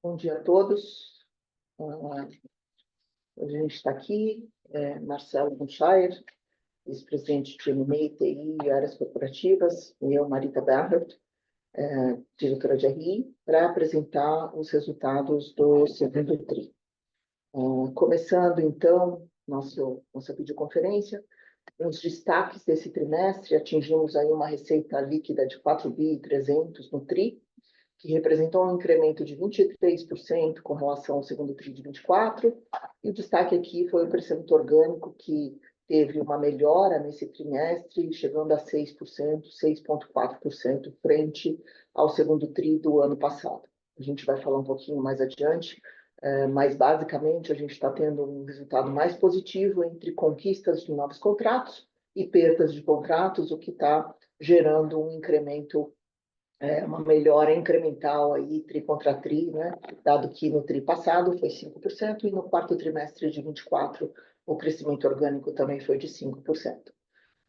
Bom dia a todos. Hoje a gente está aqui, Marcelo Bunchayer, vice-presidente de M&A, TI e áreas corporativas, e eu, Marita Bernhardt, diretora de RI, para apresentar os resultados do segundo TRI. Começando, então, nossa videoconferência, os destaques desse trimestre: atingimos aí uma receita líquida de 4.300 bi no TRI, que representou um incremento de 23% com relação ao segundo TRI de 24, e o destaque aqui foi o crescimento orgânico, que teve uma melhora nesse trimestre, chegando a 6%, 6,4%, frente ao segundo TRI do ano passado. A gente vai falar um pouquinho mais adiante, mas basicamente a gente está tendo um resultado mais positivo entre conquistas de novos contratos e perdas de contratos, o que está gerando um incremento, uma melhora incremental aí, TRI contra TRI, né? Dado que no TRI passado foi 5% e no quarto trimestre de 24 o crescimento orgânico também foi de 5%.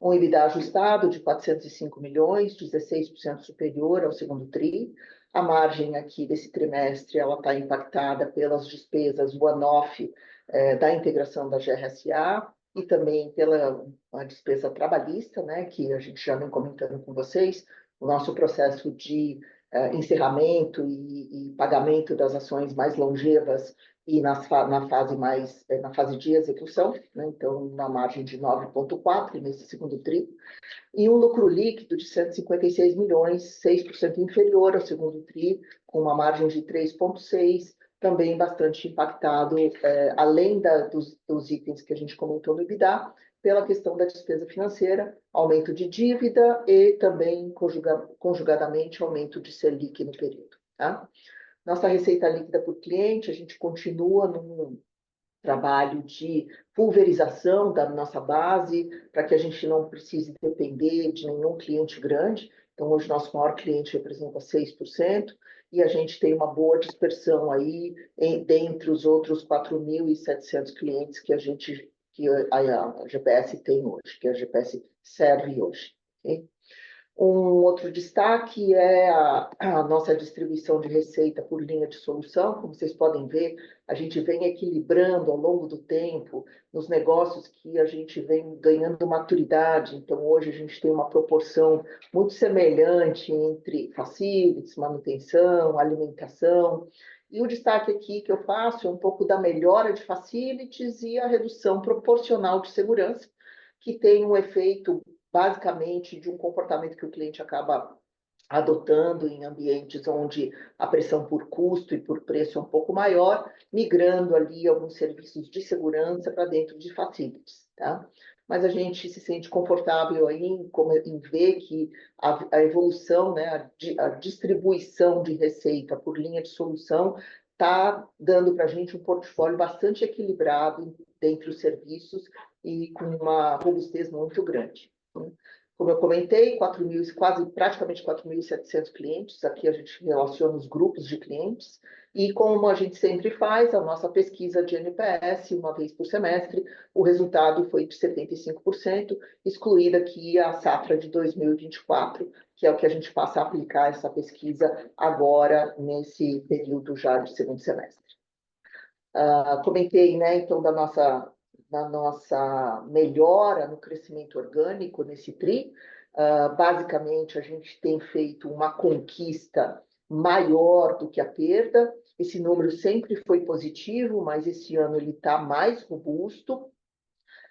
Um EBITDA ajustado de 405 milhões, 16% superior ao segundo TRI. A margem aqui desse trimestre ela está impactada pelas despesas one-off da integração da GRSA e também pela despesa trabalhista, né, que a gente já vem comentando com vocês, o nosso processo de encerramento e pagamento das ações mais longevas e na fase de execução, né? Então, na margem de 9,4 nesse segundo TRI, e um lucro líquido de 156 milhões, 6% inferior ao segundo TRI, com uma margem de 3,6, também bastante impactado, além dos itens que a gente comentou no EBITDA, pela questão da despesa financeira, aumento de dívida e também, conjugadamente, aumento de Selic no período. Tá? Nossa receita líquida por cliente, a gente continua num trabalho de pulverização da nossa base, para que a gente não precise depender de nenhum cliente grande. Então, hoje, nosso maior cliente representa 6%, e a gente tem uma boa dispersão aí dentre os outros 4.700 clientes que a GPS tem hoje, que a GPS serve hoje. Okay? Um outro destaque é a nossa distribuição de receita por linha de solução. Como vocês podem ver, a gente vem equilibrando ao longo do tempo nos negócios que a gente vem ganhando maturidade. Então, hoje a gente tem uma proporção muito semelhante entre facilities, manutenção, alimentação. E o destaque aqui que eu faço é um pouco da melhora de facilities e a redução proporcional de segurança, que tem um efeito basicamente de um comportamento que o cliente acaba adotando em ambientes onde a pressão por custo e por preço é um pouco maior, migrando ali alguns serviços de segurança para dentro de facilities, tá? Mas a gente se sente confortável aí em ver que a evolução, né, a distribuição de receita por linha de solução está dando para a gente um portfólio bastante equilibrado dentre os serviços e com uma robustez muito grande. Como eu comentei, praticamente 4.700 clientes. Aqui a gente relaciona os grupos de clientes. E como a gente sempre faz, a nossa pesquisa de NPS, uma vez por semestre, o resultado foi de 75%, excluída aqui a safra de 2024, que é o que a gente passa a aplicar essa pesquisa agora, nesse período já de segundo semestre. Comentei, né, então, da nossa melhora no crescimento orgânico nesse TRI. Basicamente, a gente tem feito uma conquista maior do que a perda. Esse número sempre foi positivo, mas esse ano ele está mais robusto.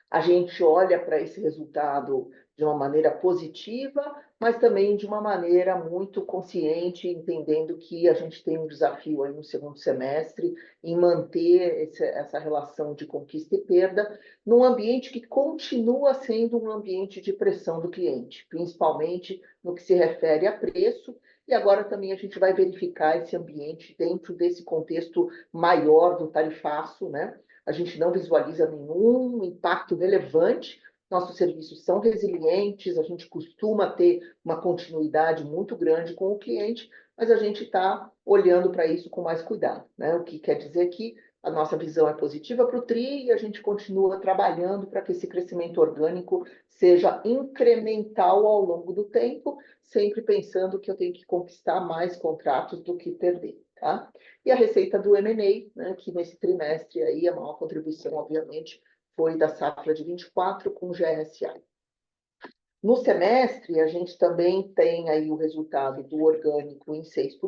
A gente olha para esse resultado de uma maneira positiva, mas também de uma maneira muito consciente, entendendo que a gente tem um desafio aí no segundo semestre em manter essa relação de conquista e perda num ambiente que continua sendo um ambiente de pressão do cliente, principalmente no que se refere a preço. E agora também a gente vai verificar esse ambiente dentro desse contexto maior do tarifaço, né? A gente não visualiza nenhum impacto relevante. Nossos serviços são resilientes, a gente costuma ter uma continuidade muito grande com o cliente, mas a gente está olhando para isso com mais cuidado, né? O que quer dizer que a nossa visão é positiva para o TRI e a gente continua trabalhando para que esse crescimento orgânico seja incremental ao longo do tempo, sempre pensando que eu tenho que conquistar mais contratos do que perder. tá? E a receita do M&A, né, que nesse trimestre aí a maior contribuição, obviamente, foi da safra de 24 com GRSA. No semestre, a gente também tem aí o resultado do orgânico em 6%,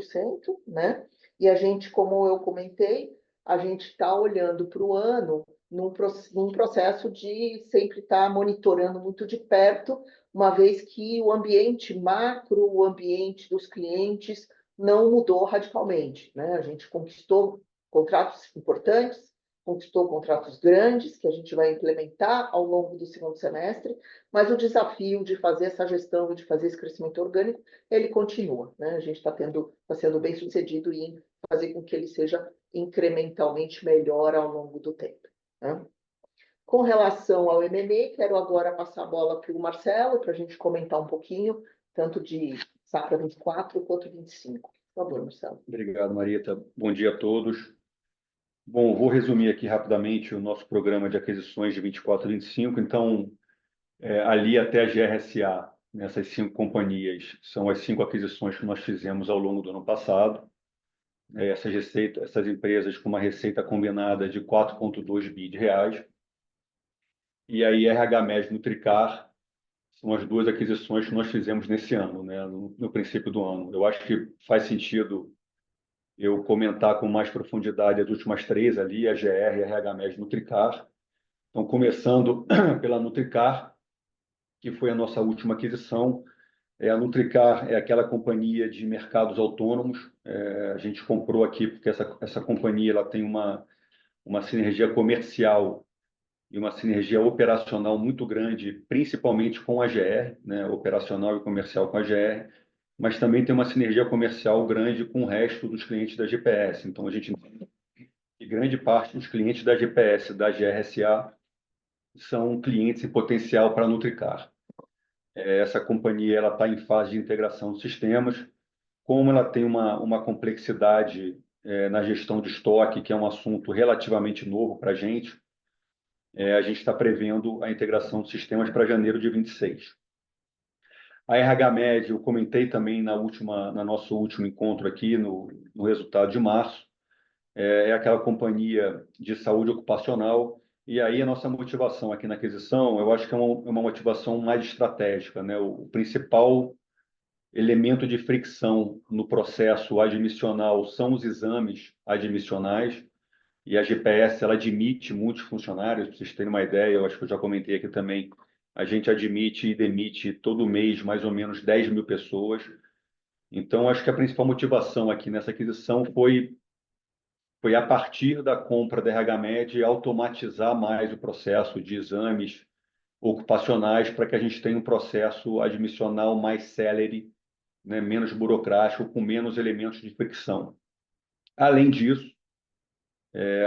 né? E a gente, como eu comentei, a gente está olhando para o ano num processo de sempre estar monitorando muito de perto, uma vez que o ambiente macro, o ambiente dos clientes não mudou radicalmente, né? A gente conquistou contratos importantes, conquistou contratos grandes que a gente vai implementar ao longo do segundo semestre, mas o desafio de fazer essa gestão e de fazer esse crescimento orgânico, ele continua, né? A gente está sendo bem sucedido em fazer com que ele seja incrementalmente melhor ao longo do tempo, né? Com relação ao M&A, quero agora passar a bola para o Marcelo, para a gente comentar um pouquinho, tanto de safra 24 quanto 25. Por favor, Marcelo. Obrigado, Marita. Bom dia a todos. Bom, vou resumir aqui rapidamente o nosso programa de aquisições de 24 e 25. Então, ali até a GRSA, nessas 5 companhias, são as 5 aquisições que nós fizemos ao longo do ano passado. Essas empresas com uma receita combinada de 4,2 bi de reais. E aí, RH Med e Nutricar são as 2 aquisições que nós fizemos nesse ano, né, no princípio do ano. Eu acho que faz sentido eu comentar com mais profundidade as últimas 3 ali, a GR, a RH Med e Nutricar. Então, começando pela Nutricar, que foi a nossa última aquisição. A Nutricar é aquela companhia de mercados autônomos. A gente comprou aqui porque essa companhia ela tem uma sinergia comercial e uma sinergia operacional muito grande, principalmente com a GR, né, operacional e comercial com a GR, mas também tem uma sinergia comercial grande com o resto dos clientes da GPS. Então, a gente entende que grande parte dos clientes da GPS, da GRSA, são clientes em potencial para a Nutricar. Essa companhia ela está em fase de integração de sistemas. Como ela tem uma complexidade na gestão de estoque, que é um assunto relativamente novo para a gente está prevendo a integração de sistemas para janeiro de 26. A RH Med, eu comentei também na nosso último encontro aqui, no resultado de março, é aquela companhia de saúde ocupacional. E aí a nossa motivação aqui na aquisição, eu acho que é uma motivação mais estratégica, né? O principal elemento de fricção no processo admissional são os exames admissionais, e a GPS ela admite muitos funcionários. Para vocês terem uma ideia, eu acho que eu já comentei aqui também, a gente admite e demite todo mês mais ou menos 10 mil pessoas. Então, acho que a principal motivação aqui nessa aquisição foi a partir da compra da RH Med automatizar mais o processo de exames ocupacionais para que a gente tenha um processo admissional mais célere, né, menos burocrático, com menos elementos de fricção. Além disso,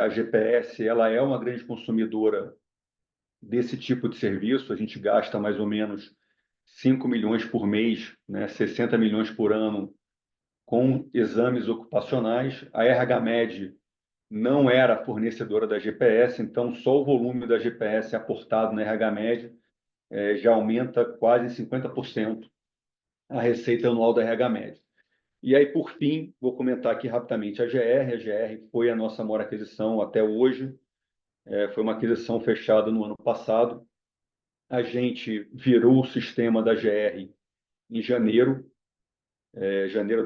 a GPS ela é uma grande consumidora desse tipo de serviço. A gente gasta mais ou menos 5 milhões por mês, né, 60 milhões por ano com exames ocupacionais. A RH Med não era fornecedora da GPS, então só o volume da GPS aportado na RH Med já aumenta quase 50% a receita anual da RH Med. E aí, por fim, vou comentar aqui rapidamente a GR. A GR foi a nossa maior aquisição até hoje. Foi uma aquisição fechada no ano passado. A gente virou o sistema da GR em janeiro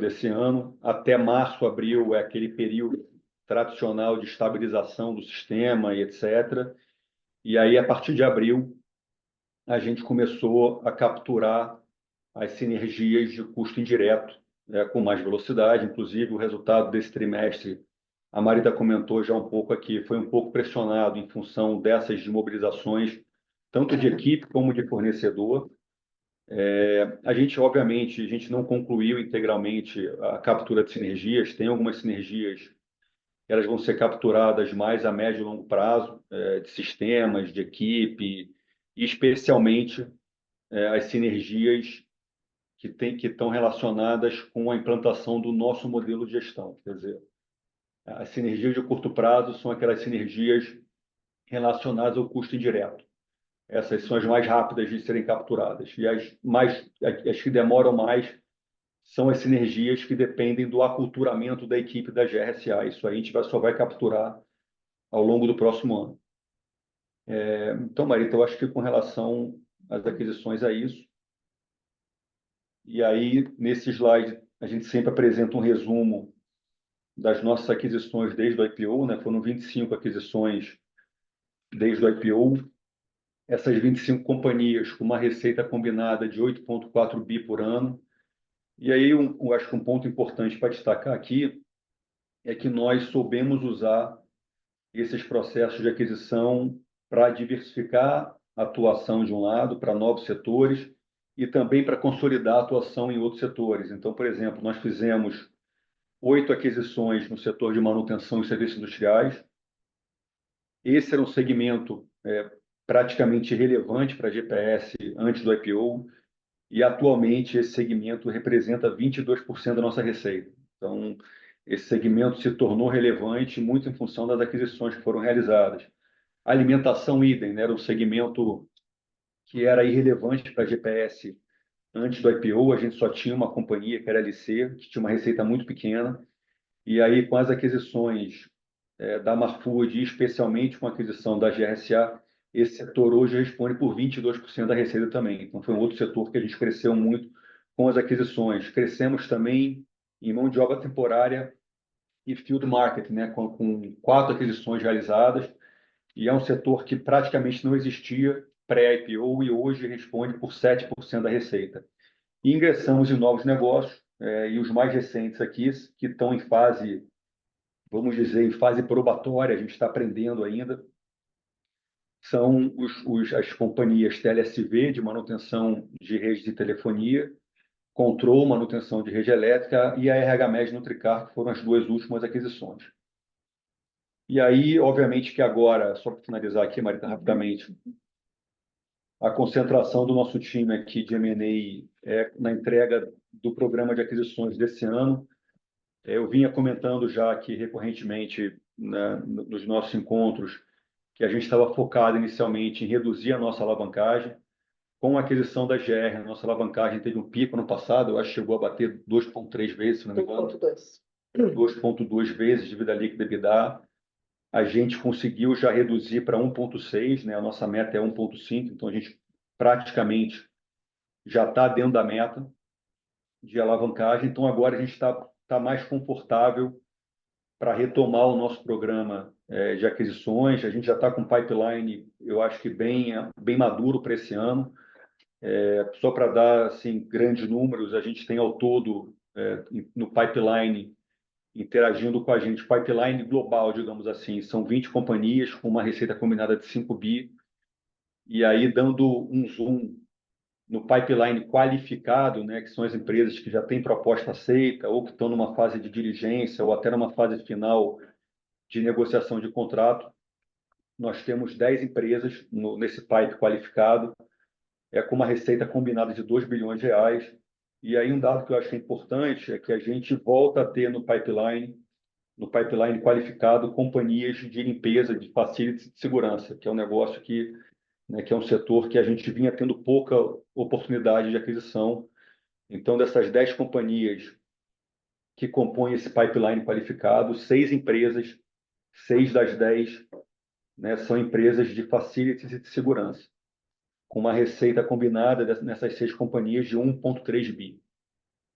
desse ano. Até março, abril é aquele período tradicional de estabilização do sistema e etc. E aí, a partir de abril, a gente começou a capturar as sinergias de custo indireto, com mais velocidade. Inclusive, o resultado desse trimestre, a Marita comentou já um pouco aqui, foi um pouco pressionado em função dessas desmobilizações, tanto de equipe como de fornecedor. Obviamente, a gente não concluiu integralmente a captura de sinergias. Tem algumas sinergias, elas vão ser capturadas mais a médio e longo prazo, de sistemas, de equipe, e especialmente as sinergias que estão relacionadas com a implantação do nosso modelo de gestão. Quer dizer, as sinergias de curto prazo são aquelas sinergias relacionadas ao custo indireto. Essas são as mais rápidas de serem capturadas. E as que demoram mais são as sinergias que dependem do aculturamento da equipe da GRSA. Isso aí a gente só vai capturar ao longo do próximo ano. Então, Marita, eu acho que com relação às aquisições é isso. E aí, nesse slide, a gente sempre apresenta um resumo das nossas aquisições desde o IPO, né? Foram 25 aquisições desde o IPO. Essas 25 companhias com uma receita combinada de 8,4 bi por ano. E aí, eu acho que um ponto importante para destacar aqui é que nós soubemos usar esses processos de aquisição para diversificar a atuação de um lado, para novos setores, e também para consolidar a atuação em outros setores. Então, por exemplo, nós fizemos 8 aquisições no setor de manutenção e serviços industriais. Esse era um segmento praticamente relevante para a GPS antes do IPO, e atualmente esse segmento representa 22% da nossa receita. Então, esse segmento se tornou relevante muito em função das aquisições que foram realizadas. A alimentação idem, né, era um segmento que era irrelevante para a GPS antes do IPO, a gente só tinha uma companhia, que era a LC, que tinha uma receita muito pequena, e aí com as aquisições da Marfood, especialmente com a aquisição da GRSA, esse setor hoje responde por 22% da receita também. Então, foi um outro setor que a gente cresceu muito com as aquisições. Crescemos também em mão de obra temporária e field marketing, né, com 4 aquisições realizadas, e é um setor que praticamente não existia pré-IPO e hoje responde por 7% da receita. E ingressamos em novos negócios, e os mais recentes aqui, que estão em fase, vamos dizer, em fase probatória, a gente está aprendendo ainda, são as companhias TLSV, de manutenção de rede de telefonia, Control, manutenção de rede elétrica, e a RH-Med Nutricar, que foram as 2 últimas aquisições. E aí, obviamente que agora, só para finalizar aqui, Marita, rapidamente, a concentração do nosso time aqui de M&A é na entrega do programa de aquisições desse ano. Eu vinha comentando já aqui recorrentemente, né, nos nossos encontros, que a gente estava focado inicialmente em reduzir a nossa alavancagem. Com a aquisição da GR, a nossa alavancagem teve um pico no passado, eu acho que chegou a bater 2,3 vezes, se não me engano. 2,2. 2,2 vezes dívida líquida EBITDA. A gente conseguiu já reduzir para 1,6, né? A nossa meta é 1,5, então a gente praticamente já está dentro da meta de alavancagem. Então agora a gente está mais confortável para retomar o nosso programa de aquisições. A gente já está com pipeline, eu acho que bem maduro para esse ano. Só para dar assim, grandes números, a gente tem ao todo no pipeline interagindo com a gente, pipeline global, digamos assim, são 20 companhias com uma receita combinada de 5 bi, e aí dando um zoom no pipeline qualificado, né, que são as empresas que já têm proposta aceita ou que estão numa fase de diligência ou até numa fase final de negociação de contrato. Nós temos 10 empresas nesse pipe qualificado, com uma receita combinada de 2 bilhões de reais. E aí um dado que eu acho importante é que a gente volta a ter no pipeline qualificado, companhias de limpeza, de facilities de segurança, que é um negócio que é um setor que a gente vinha tendo pouca oportunidade de aquisição. Então, dessas 10 companhias que compõem esse pipeline qualificado, 6 empresas, 6 das 10, né, são empresas de facilities e de segurança, com uma receita combinada nessas 6 companhias de 1,3 bi.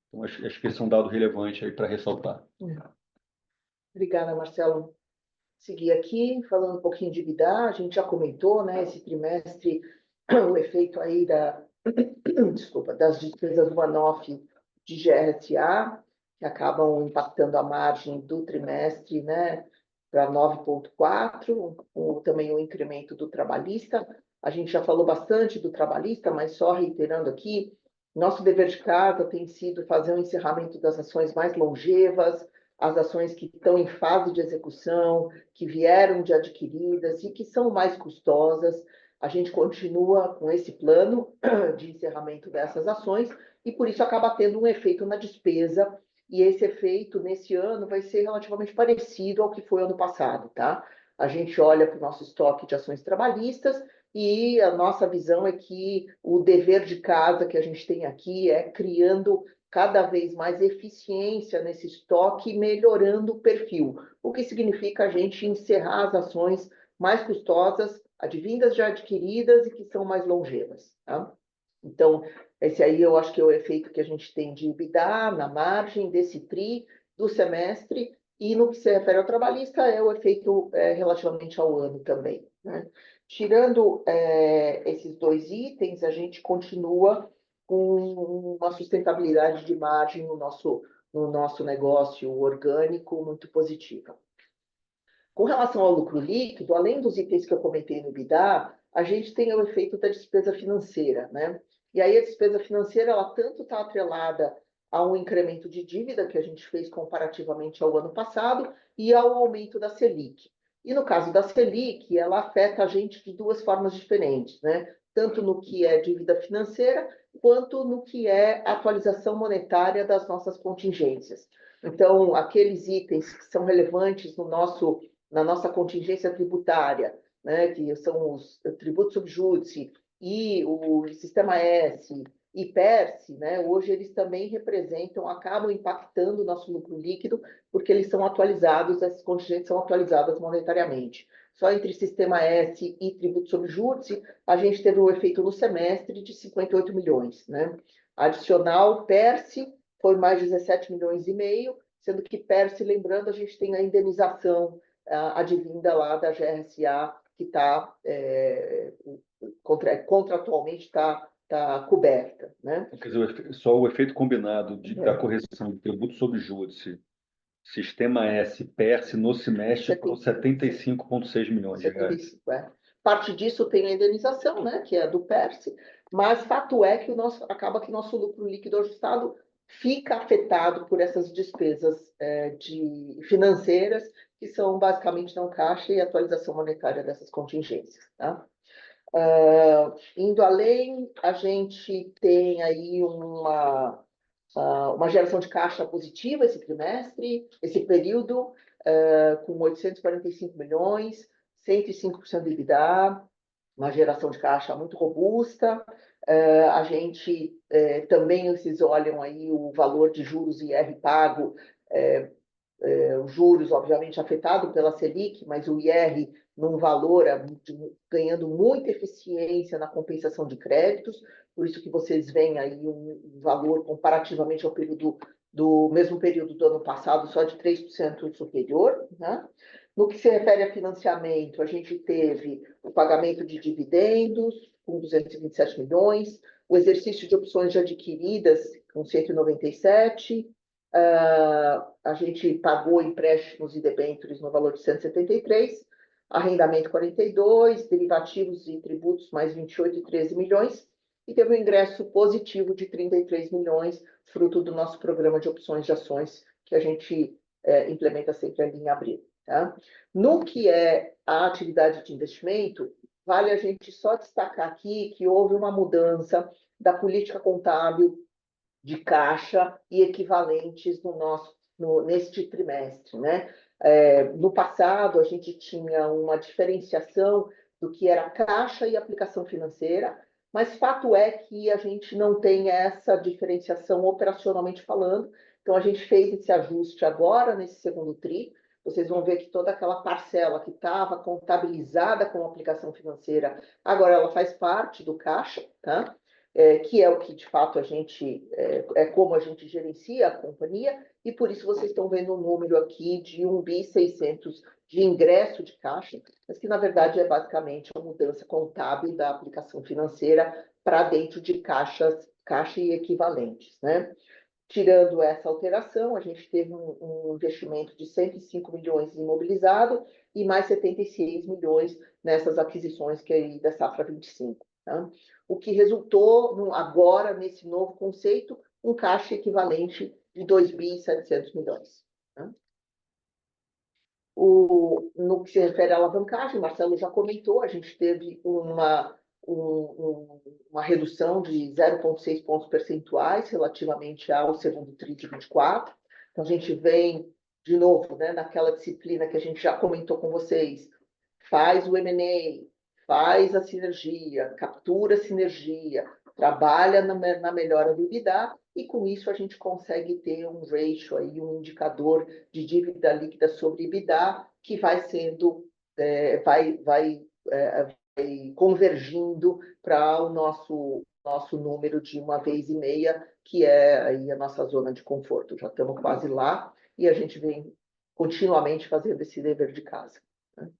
Então, acho que esse é um dado relevante aí para ressaltar. Obrigada, Marcelo. Seguir aqui, falando um pouquinho de EBITDA, a gente já comentou, né, esse trimestre, o efeito aí desculpa, das despesas one-off de GRSA, que acabam impactando a margem do trimestre, né, para 9,4, também o incremento do trabalhista. A gente já falou bastante do trabalhista, mas só reiterando aqui, nosso dever de casa tem sido fazer o encerramento das ações mais longevas, as ações que estão em fase de execução, que vieram de adquiridas e que são mais custosas. A gente continua com esse plano de encerramento dessas ações e, por isso, acaba tendo um efeito na despesa. E esse efeito, nesse ano, vai ser relativamente parecido ao que foi ano passado, tá? A gente olha para o nosso estoque de ações trabalhistas e a nossa visão é que o dever de casa que a gente tem aqui é criando cada vez mais eficiência nesse estoque, melhorando o perfil, o que significa a gente encerrar as ações mais custosas, advindas já adquiridas e que são mais longevas. Tá? Então, esse aí eu acho que é o efeito que a gente tem de EBITDA na margem desse TRI do semestre, e no que se refere ao trabalhista, é o efeito relativamente ao ano também. Né? Tirando esses dois itens, a gente continua com uma sustentabilidade de margem no nosso negócio orgânico muito positiva. Com relação ao lucro líquido, além dos itens que eu comentei no EBITDA, a gente tem o efeito da despesa financeira, né? E aí a despesa financeira, ela tanto está atrelada a um incremento de dívida que a gente fez comparativamente ao ano passado e ao aumento da Selic. E no caso da Selic, ela afeta a gente de duas formas diferentes, né? Tanto no que é dívida financeira, quanto no que é atualização monetária das nossas contingências. Então, aqueles itens que são relevantes na nossa contingência tributária, né, que são os tributos sub judice e o Sistema S e PERSE, né, hoje eles também acabam impactando o nosso lucro líquido, porque eles são atualizados, essas contingentes são atualizadas monetariamente. Só entre Sistema S e tributo sub judice, a gente teve um efeito no semestre de 58 milhões. Né? Adicional, PERSE foi mais 17 milhões e meio, sendo que PERSE, lembrando, a gente tem a indenização advinda lá da GRSA, que está contratualmente está coberta. Né? Quer dizer, só o efeito combinado da correção de tributo sobre júdice, Sistema S, PERSE, no semestre, foram 75,6 milhões de reais. 75, Parte disso tem a indenização, né, que é a do PERSE, mas fato é que acaba que nosso lucro líquido ajustado fica afetado por essas despesas financeiras, que são basicamente não caixa e atualização monetária dessas contingências. Tá? Indo além, a gente tem aí uma geração de caixa positiva esse trimestre, esse período, com 845 milhões, 105% do EBITDA, uma geração de caixa muito robusta. A gente também, vocês olham aí o valor de juros e IR pago, os juros, obviamente, afetado pela Selic, mas o IR num valor ganhando muita eficiência na compensação de créditos, por isso que vocês veem aí um valor comparativamente ao período do mesmo período do ano passado, só de 3% superior. Né? No que se refere a financiamento, a gente teve o pagamento de dividendos, com 227 milhões, o exercício de opções adquiridas, com 197, a gente pagou empréstimos e debêntures no valor de 173, arrendamento 42, derivativos e tributos mais 28 e 13 milhões, e teve um ingresso positivo de 33 milhões, fruto do nosso programa de opções de ações, que a gente implementa sempre ali em abril. Tá? No que é a atividade de investimento, vale a gente só destacar aqui que houve uma mudança da política contábil de caixa e equivalentes neste trimestre. Né? No passado, a gente tinha uma diferenciação do que era caixa e aplicação financeira, mas fato é que a gente não tem essa diferenciação operacionalmente falando, então a gente fez esse ajuste agora, nesse segundo TRI. Vocês vão ver que toda aquela parcela que estava contabilizada como aplicação financeira, agora ela faz parte do caixa, tá? Que é o que, de fato, como a gente gerencia a companhia, e por isso vocês estão vendo um número aqui de 1.600 de ingresso de caixa, mas que, na verdade, é basicamente a mudança contábil da aplicação financeira para dentro de caixa e equivalentes. Né? Tirando essa alteração, a gente teve um investimento de 105 milhões imobilizado e mais 76 milhões nessas aquisições que aí da safra 25. Tá? O que resultou agora, nesse novo conceito, um caixa equivalente de 2.700 milhões. Tá? No que se refere à alavancagem, Marcelo já comentou, a gente teve uma redução de 0,6 pontos percentuais relativamente ao segundo TRI de 24. Então, a gente vem, de novo, né, naquela disciplina que a gente já comentou com vocês, faz o M&A, faz a sinergia, captura a sinergia, trabalha na melhora do EBITDA e com isso a gente consegue ter um ratio aí, um indicador de dívida líquida sobre EBITDA que vai sendo, vai convergindo para o nosso número de 1,5 vezes, que é aí a nossa zona de conforto. Já estamos quase lá e a gente vem continuamente fazendo esse dever de casa, né?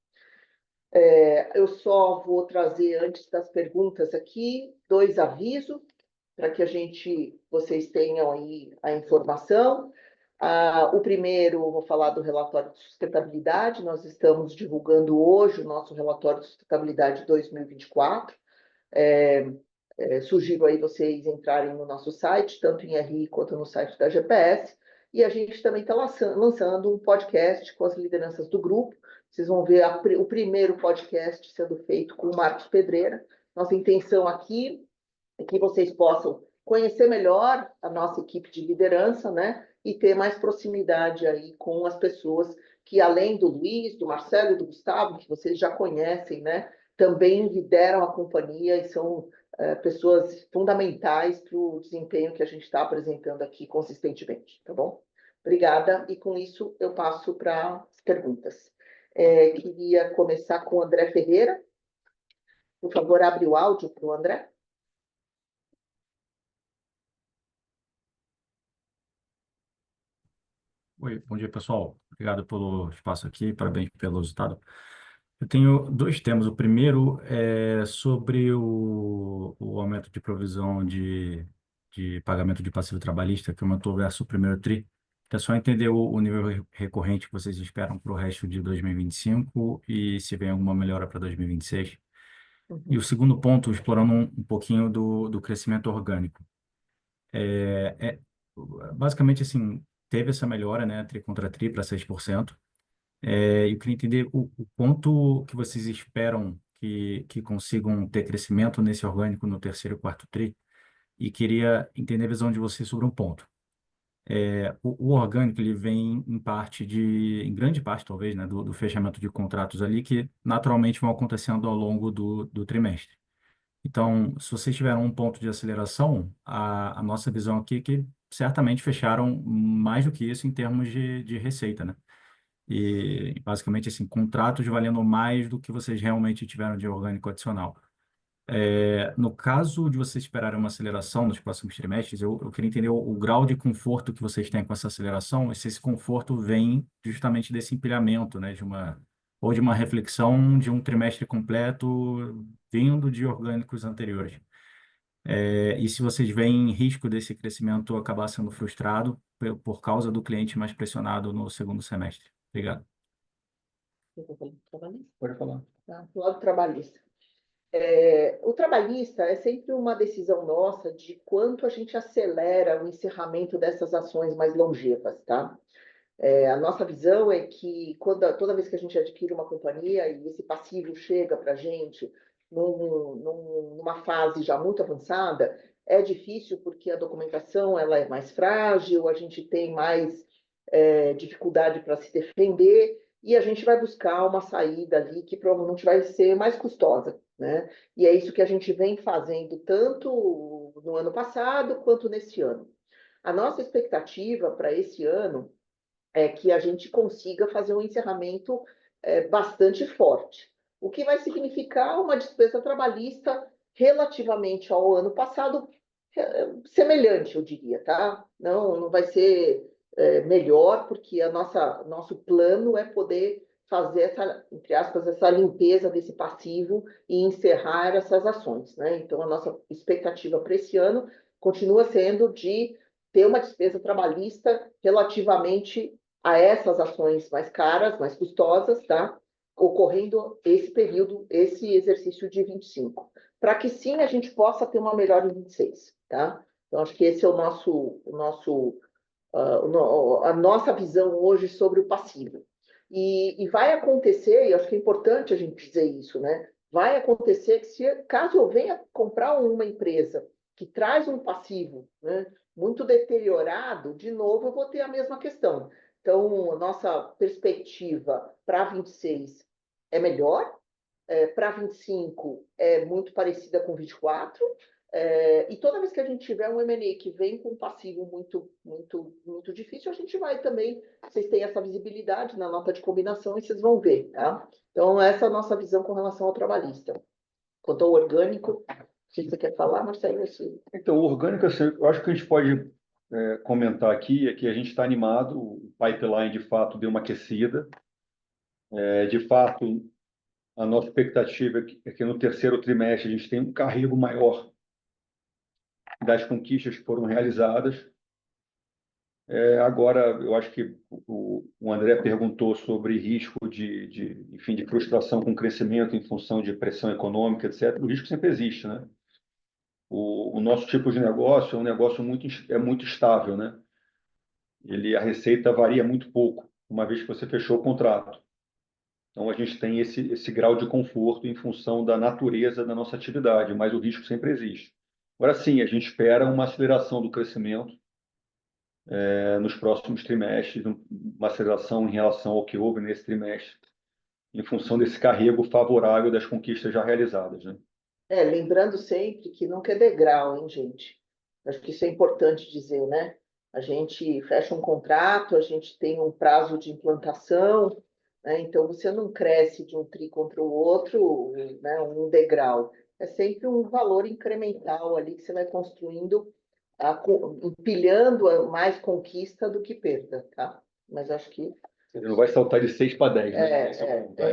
Eu só vou trazer, antes das perguntas aqui, 2 avisos, para que vocês tenham aí a informação. O primeiro, vou falar do relatório de sustentabilidade. Nós estamos divulgando hoje o nosso relatório de sustentabilidade 2024. Sugiro aí vocês entrarem no nosso site, tanto em RI quanto no site da GPS. E a gente também está lançando um podcast com as lideranças do grupo. Vocês vão ver o primeiro podcast sendo feito com o Marcos Pedreira. Nossa intenção aqui é que vocês possam conhecer melhor a nossa equipe de liderança, né? E ter mais proximidade aí com as pessoas que, além do Luiz, do Marcelo e do Gustavo, que vocês já conhecem, né? Também lideram a companhia e são pessoas fundamentais para o desempenho que a gente está apresentando aqui consistentemente, tá bom? Obrigada, e com isso eu passo para as perguntas. Queria começar com o André Ferreira. Por favor, abre o áudio para o André. Oi, bom dia, pessoal. Obrigado pelo espaço aqui, parabéns pelo resultado. Eu tenho 2 temas. O primeiro é sobre o aumento de provisão de pagamento de passivo trabalhista, que aumentou versus o primeiro TRI. É só entender o nível recorrente que vocês esperam para o resto de 2025 e se vem alguma melhora para 2026. E o segundo ponto, explorando um pouquinho do crescimento orgânico. É, basicamente, assim, teve essa melhora, né, tri contra tri para 6%. Eu queria entender o quanto que vocês esperam que consigam ter crescimento nesse orgânico no terceiro e quarto tri, e queria entender a visão de vocês sobre um ponto. O orgânico, ele vem em grande parte, talvez, né, do fechamento de contratos ali, que naturalmente vão acontecendo ao longo do trimestre. Então, se vocês tiveram um ponto de aceleração, a nossa visão aqui é que certamente fecharam mais do que isso em termos de receita, né? E, basicamente, assim, contratos valendo mais do que vocês realmente tiveram de orgânico adicional. No caso de vocês esperarem uma aceleração nos próximos trimestres, eu queria entender o grau de conforto que vocês têm com essa aceleração, e se esse conforto vem justamente desse empilhamento, né, ou de uma reflexão de um trimestre completo vindo de orgânicos anteriores. E se vocês veem risco desse crescimento acabar sendo frustrado por causa do cliente mais pressionado no segundo semestre. Obrigado. Pode falar. Tá, do lado trabalhista. O trabalhista é sempre uma decisão nossa de quanto a gente acelera o encerramento dessas ações mais longevas, tá? A nossa visão é que toda vez que a gente adquire uma companhia e esse passivo chega para a gente numa fase já muito avançada, é difícil porque a documentação ela é mais frágil, a gente tem mais dificuldade para se defender e a gente vai buscar uma saída ali que provavelmente vai ser mais custosa, né? E é isso que a gente vem fazendo tanto no ano passado quanto nesse ano. A nossa expectativa para esse ano é que a gente consiga fazer um encerramento bastante forte, o que vai significar uma despesa trabalhista relativamente ao ano passado semelhante, eu diria, tá? Não vai ser melhor, porque nosso plano é poder fazer essa, entre aspas, essa limpeza desse passivo e encerrar essas ações, né? Então, a nossa expectativa para esse ano continua sendo de ter uma despesa trabalhista relativamente a essas ações mais caras, mais custosas, tá? Ocorrendo esse período, esse exercício de 25, para que sim a gente possa ter uma melhora em 26, tá? Então, acho que esse é a nossa visão hoje sobre o passivo. E vai acontecer, e acho que é importante a gente dizer isso, né? Vai acontecer que caso eu venha comprar uma empresa que traz um passivo, né, muito deteriorado, de novo eu vou ter a mesma questão. Então, a nossa perspectiva para 26 é melhor, para 25 é muito parecida com 24, E toda vez que a gente tiver um M&A que vem com um passivo muito difícil, a gente vai também, vocês têm essa visibilidade na nota de combinação e vocês vão ver, tá? Então, essa é a nossa visão com relação ao trabalhista. Quanto ao orgânico, se você quer falar, Marcelo, assim. Então, o orgânico, assim, eu acho que a gente pode comentar aqui é que a gente está animado, o pipeline de fato deu uma aquecida. De fato, a nossa expectativa é que no terceiro trimestre a gente tenha um carrego maior das conquistas que foram realizadas. Agora, eu acho que o André perguntou sobre risco enfim, de frustração com crescimento em função de pressão econômica, etc. O risco sempre existe, né? O nosso tipo de negócio é um negócio muito estável, né? A receita varia muito pouco, uma vez que você fechou o contrato. Então, a gente tem esse grau de conforto em função da natureza da nossa atividade, mas o risco sempre existe. Agora sim, a gente espera uma aceleração do crescimento nos próximos trimestres, uma aceleração em relação ao que houve nesse trimestre, em função desse carrego favorável das conquistas já realizadas, né? Lembrando sempre que nunca é degrau, hein, gente? Acho que isso é importante dizer, né? A gente fecha um contrato, a gente tem um prazo de implantação, né? Então você não cresce de um tri contra o outro, né? Um degrau. É sempre um valor incremental ali que você vai construindo, empilhando mais conquista do que perda, tá? Mas acho que Ele não vai saltar de 6 para 10, né?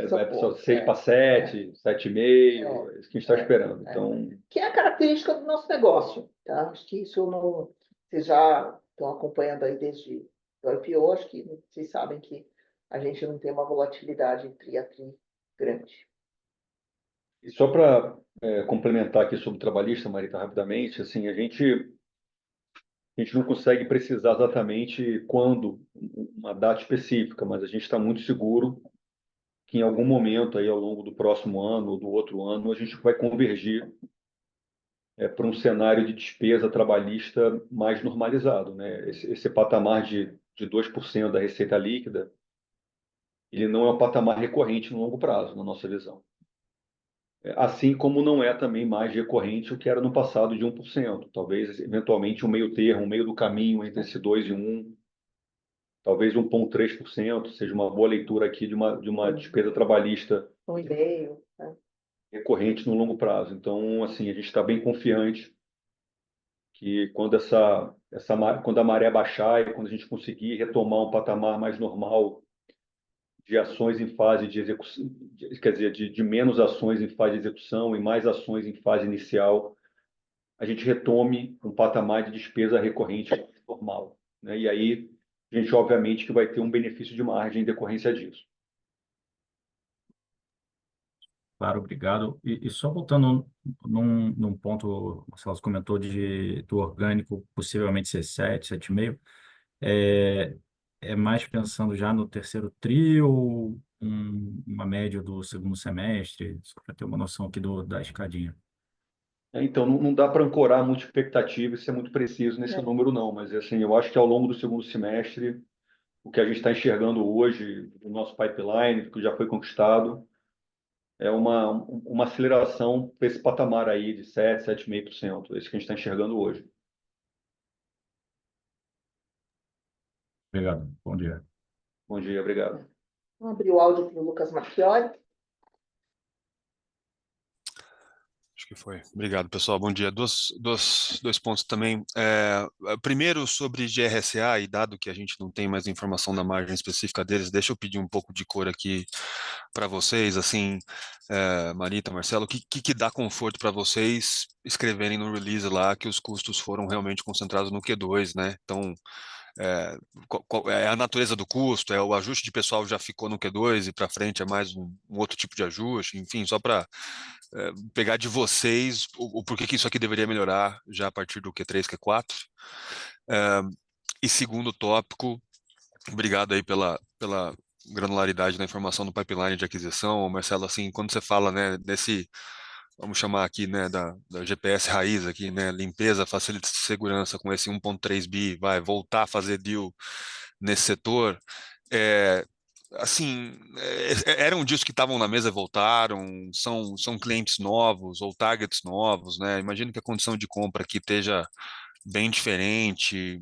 Vai para 6 para 7, 7,5, é isso que a gente está esperando. Então, que é a característica do nosso negócio, tá? Acho que isso não... Vocês já estão acompanhando aí desde o IPO, acho que vocês sabem que a gente não tem uma volatilidade tri a tri grande. e só para complementar aqui sobre o trabalhista, Marita, rapidamente, assim, a gente não consegue precisar exatamente quando, uma data específica, mas a gente está muito seguro que em algum momento aí ao longo do próximo ano ou do outro ano a gente vai convergir para um cenário de despesa trabalhista mais normalizado, né? Esse patamar de 2% da receita líquida, ele não é um patamar recorrente no longo prazo, na nossa visão. Assim como não é também mais recorrente o que era no passado de 1%. Talvez, eventualmente, um meio termo, um meio do caminho entre esse 2 e 1, talvez 1,3% seja uma boa leitura aqui de uma despesa trabalhista 1,5, né? recorrente no longo prazo. Então, assim, a gente está bem confiante que quando a maré baixar e quando a gente conseguir retomar um patamar mais normal de ações em fase de execução, quer dizer, de menos ações em fase de execução e mais ações em fase inicial, a gente retome um patamar de despesa recorrente normal, né? E aí a gente, obviamente, que vai ter um benefício de margem em decorrência disso. Claro, obrigado. E só voltando num ponto, o Marcelo comentou do orgânico possivelmente ser 7, 7,5. É, é mais pensando já no terceiro tri ou uma média do segundo semestre, só para ter uma noção aqui da escadinha. Então, não dá para ancorar muita expectativa e ser muito preciso nesse número, não. Mas, assim, eu acho que ao longo do segundo semestre, o que a gente está enxergando hoje, o nosso pipeline, que já foi conquistado, é uma aceleração para esse patamar aí de 7, 7,5%. É isso que a gente está enxergando hoje. Obrigado. Bom dia. Bom dia, obrigado. Vamos abrir o áudio para o Lucas Marchiori. Acho que foi. Obrigado, pessoal. Bom dia. Dois pontos também. Primeiro, sobre GRSA, e dado que a gente não tem mais informação da margem específica deles, deixa eu pedir um pouco de cor aqui para vocês. Assim, Marita, Marcelo, o que dá conforto para vocês escreverem no release lá que os custos foram realmente concentrados no Q2, né? Então, é a natureza do custo, o ajuste de pessoal já ficou no Q2 e para frente é mais um outro tipo de ajuste, enfim, só para pegar de vocês o porquê que isso aqui deveria melhorar já a partir do Q3, Q4. E segundo tópico, obrigado aí pela granularidade da informação do pipeline de aquisição, Marcelo, assim, quando você fala, né, vamos chamar aqui, né, da GPS raiz aqui, né, limpeza, facilita segurança com esse 1,3 bi, vai voltar a fazer deal nesse setor, assim, eram disso que estavam na mesa, voltaram, são clientes novos ou targets novos, né? Imagino que a condição de compra aqui esteja bem diferente,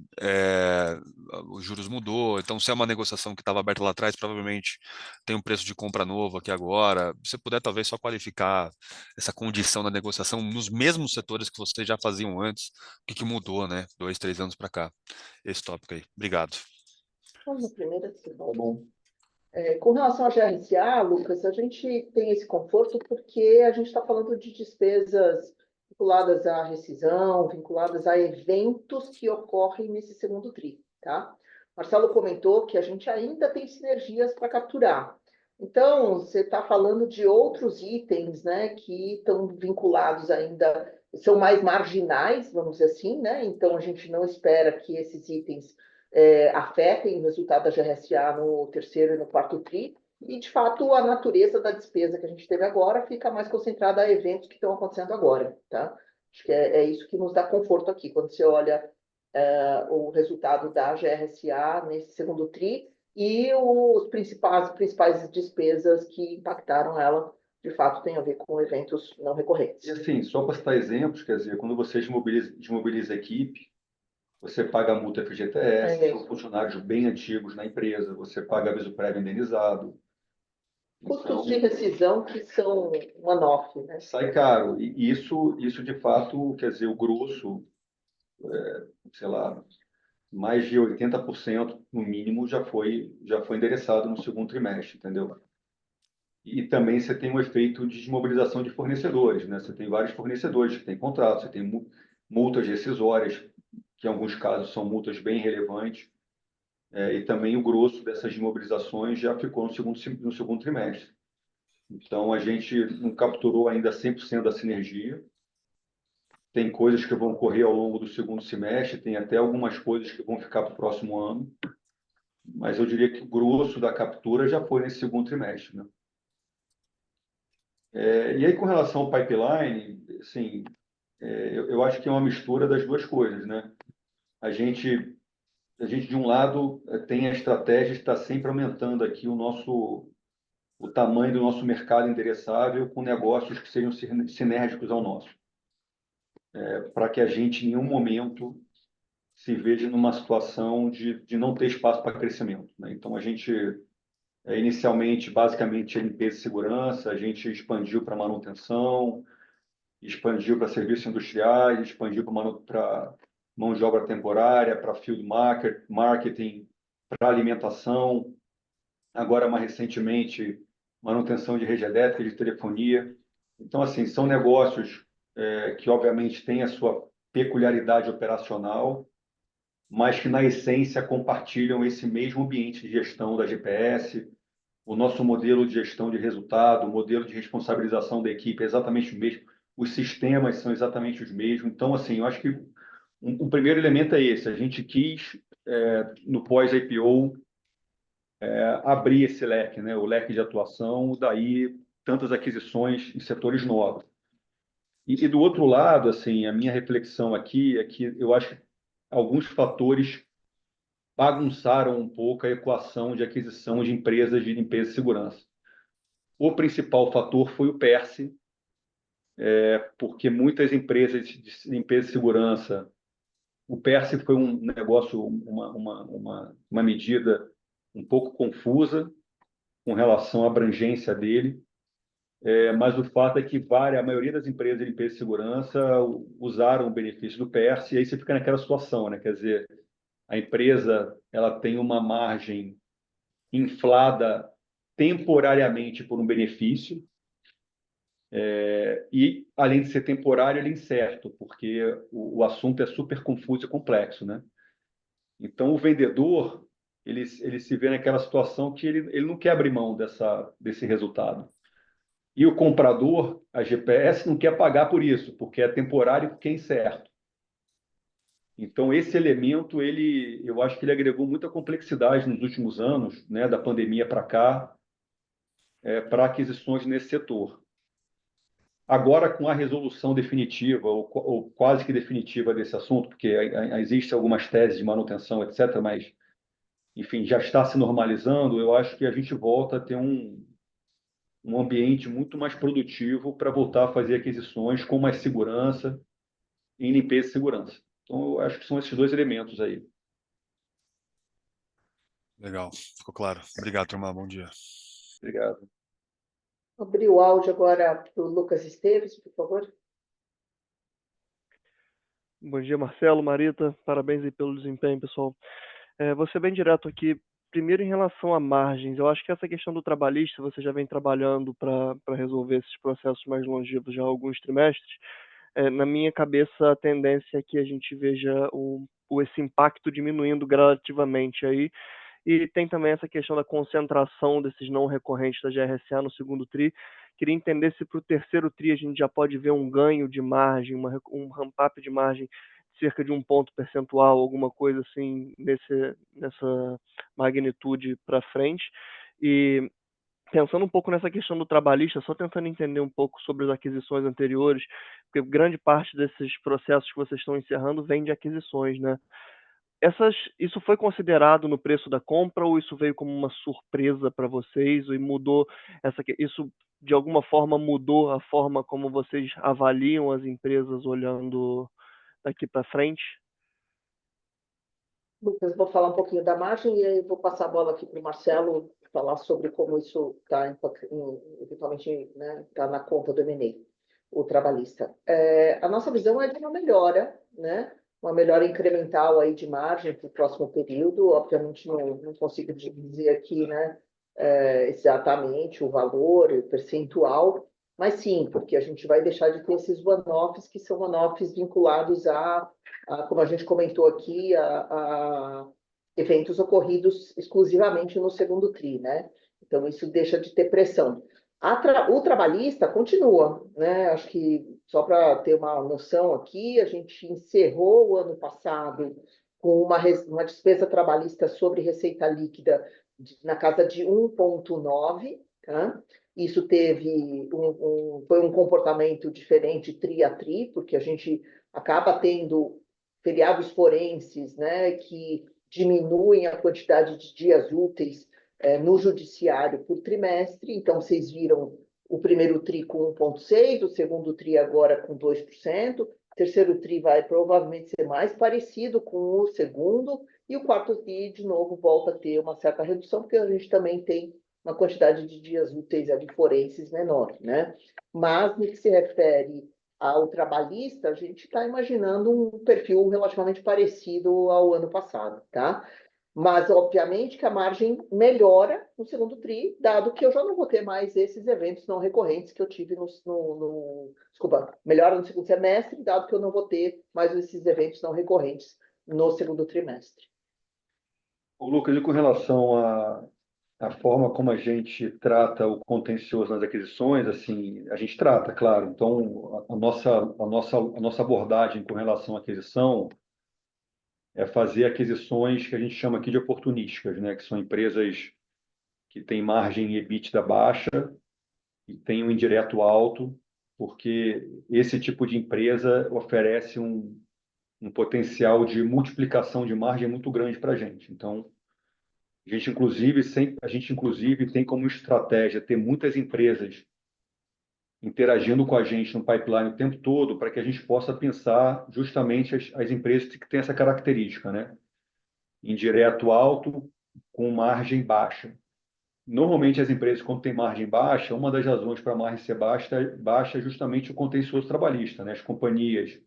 os juros mudou, então se é uma negociação que estava aberta lá atrás, provavelmente tem um preço de compra novo aqui agora. Se você puder talvez só qualificar essa condição da negociação nos mesmos setores que vocês já faziam antes, o que que mudou, né? 2, 3 anos para cá, esse tópico aí. Obrigado. Então, no primeiro, assim, tá bom. Com relação à GRSA, Lucas, a gente tem esse conforto porque a gente está falando de despesas vinculadas à rescisão, vinculadas a eventos que ocorrem nesse segundo TRI, tá? Marcelo comentou que a gente ainda tem sinergias para capturar. Então, você está falando de outros itens, né, que estão vinculados ainda, são mais marginais, vamos dizer assim, né? Então, a gente não espera que esses itens afetem o resultado da GRSA no terceiro e no quarto TRI, e, de fato, a natureza da despesa que a gente teve agora fica mais concentrada a eventos que estão acontecendo agora, tá? Acho que é isso que nos dá conforto aqui, quando você olha o resultado da GRSA nesse segundo TRI e os principais despesas que impactaram ela, de fato, tem a ver com eventos não recorrentes. E assim, só para citar exemplos, quer dizer, quando você desmobiliza a equipe, você paga a multa FGTS, são funcionários bem antigos na empresa, você paga aviso prévio indenizado. Custos de rescisão que são one-off, né? Sai caro. E isso de fato, quer dizer, o grosso, sei lá, mais de 80% no mínimo já foi endereçado no segundo trimestre, entendeu? E também você tem um efeito de desmobilização de fornecedores, né? Você tem vários fornecedores que têm contratos, você tem multas rescisórias, que em alguns casos são multas bem relevantes, e também o grosso dessas desmobilizações já ficou no segundo trimestre. Então, a gente não capturou ainda 100% da sinergia. Tem coisas que vão ocorrer ao longo do segundo semestre, tem até algumas coisas que vão ficar para o próximo ano, mas eu diria que o grosso da captura já foi nesse segundo trimestre, né? E aí, com relação ao pipeline, assim, eu acho que é uma mistura das duas coisas, né? A gente, de um lado, tem a estratégia de estar sempre aumentando aqui o tamanho do nosso mercado endereçável com negócios que sejam sinérgicos ao nosso, para que a gente, em nenhum momento, se veja numa situação de não ter espaço para crescimento, né? Então, a gente, inicialmente, basicamente, é limpeza e segurança, a gente expandiu para manutenção, expandiu para serviços industriais, expandiu para mão de obra temporária, para field marketing, para alimentação, agora mais recentemente manutenção de rede elétrica, de telefonia. Então, assim, são negócios que obviamente têm a sua peculiaridade operacional, mas que na essência compartilham esse mesmo ambiente de gestão da GPS. O nosso modelo de gestão de resultado, o modelo de responsabilização da equipe é exatamente o mesmo, os sistemas são exatamente os mesmos. Então, assim, eu acho que um primeiro elemento é esse: a gente quis, no pós-IPO, abrir esse leque, né, o leque de atuação, daí tantas aquisições em setores novos. E do outro lado, assim, a minha reflexão aqui é que eu acho que alguns fatores bagunçaram um pouco a equação de aquisição de empresas de limpeza e segurança. O principal fator foi o PERSE, porque muitas empresas de limpeza e segurança, o PERSE foi um negócio, uma medida um pouco confusa com relação à abrangência dele, mas o fato é que a maioria das empresas de limpeza e segurança usaram o benefício do PERSE, e aí você fica naquela situação, né? Quer dizer, a empresa ela tem uma margem inflada temporariamente por um benefício, e, além de ser temporário, ele é incerto, porque o assunto é super confuso e complexo, né? Então, o vendedor, ele se vê naquela situação que ele não quer abrir mão desse resultado. E o comprador, a GPS, não quer pagar por isso, porque é temporário e porque é incerto. Então, esse elemento, eu acho que ele agregou muita complexidade nos últimos anos, né, da pandemia para cá, para aquisições nesse setor. Agora, com a resolução definitiva, ou quase que definitiva desse assunto, porque existem algumas teses de manutenção, etc., mas enfim, já está se normalizando, eu acho que a gente volta a ter um ambiente muito mais produtivo para voltar a fazer aquisições com mais segurança, em limpeza e segurança. Então, eu acho que são esses dois elementos aí. Legal, ficou claro. Obrigado, turma. Bom dia. Obrigado. Abrir o áudio agora para o Lucas Esteves, por favor. Bom dia, Marcelo, Marita. Parabéns aí pelo desempenho, pessoal. Vou ser bem direto aqui. Primeiro, em relação a margens, eu acho que essa questão do trabalhista, você já vem trabalhando para resolver esses processos mais longevos já há alguns trimestres. Na minha cabeça, a tendência é que a gente veja esse impacto diminuindo gradativamente aí. E tem também essa questão da concentração desses não recorrentes da GRSA no segundo TRI. Queria entender se para o terceiro TRI a gente já pode ver um ganho de margem, um ramp-up de margem de cerca de 1 ponto percentual, alguma coisa assim nessa magnitude para frente. E pensando um pouco nessa questão do trabalhista, só tentando entender um pouco sobre as aquisições anteriores, porque grande parte desses processos que vocês estão encerrando vem de aquisições, né? Isso foi considerado no preço da compra ou isso veio como uma surpresa para vocês e mudou isso de alguma forma mudou a forma como vocês avaliam as empresas olhando daqui para frente? Lucas, vou falar um pouquinho da margem e aí vou passar a bola aqui para o Marcelo falar sobre como isso está eventualmente, né, tá na conta do M&A, o trabalhista. A nossa visão é de uma melhora, né, uma melhora incremental aí de margem para o próximo período. Obviamente não consigo dizer aqui, né, exatamente o valor, o percentual, mas sim, porque a gente vai deixar de ter esses one-offs que são one-offs vinculados como a gente comentou aqui, a eventos ocorridos exclusivamente no segundo TRI, né? Então, isso deixa de ter pressão. O trabalhista continua, né? Acho que, só para ter uma noção aqui, a gente encerrou o ano passado com uma despesa trabalhista sobre receita líquida na casa de 1,9, tá? Isso foi um comportamento diferente tri a tri, porque a gente acaba tendo feriados forenses, né, que diminuem a quantidade de dias úteis no judiciário por trimestre. Então, vocês viram o primeiro TRI com 1,6%, o segundo TRI agora com 2%, o terceiro TRI vai provavelmente ser mais parecido com o segundo, e o quarto TRI, de novo, volta a ter uma certa redução, porque a gente também tem uma quantidade de dias úteis ali forenses menor, né? Mas, no que se refere ao trabalhista, a gente está imaginando um perfil relativamente parecido ao ano passado, tá? Mas, obviamente, que a margem melhora no segundo TRI, dado que eu já não vou ter mais esses eventos não recorrentes que eu tive Desculpa, melhora no segundo semestre, dado que eu não vou ter mais esses eventos não recorrentes no segundo trimestre. O Lucas, e com relação à forma como a gente trata o contencioso nas aquisições, assim, a gente trata, claro. Então, a nossa abordagem com relação à aquisição é fazer aquisições que a gente chama aqui de oportunísticas, né? Que são empresas que têm margem EBITDA baixa e têm um indireto alto, porque esse tipo de empresa oferece um potencial de multiplicação de margem muito grande para a gente. Então, a gente inclusive tem como estratégia ter muitas empresas interagindo com a gente no pipeline o tempo todo para que a gente possa pensar justamente as empresas que têm essa característica, né? Indireto alto com margem baixa. Normalmente, as empresas, quando têm margem baixa, uma das razões para a margem ser baixa é justamente o contencioso trabalhista, né? As companhias,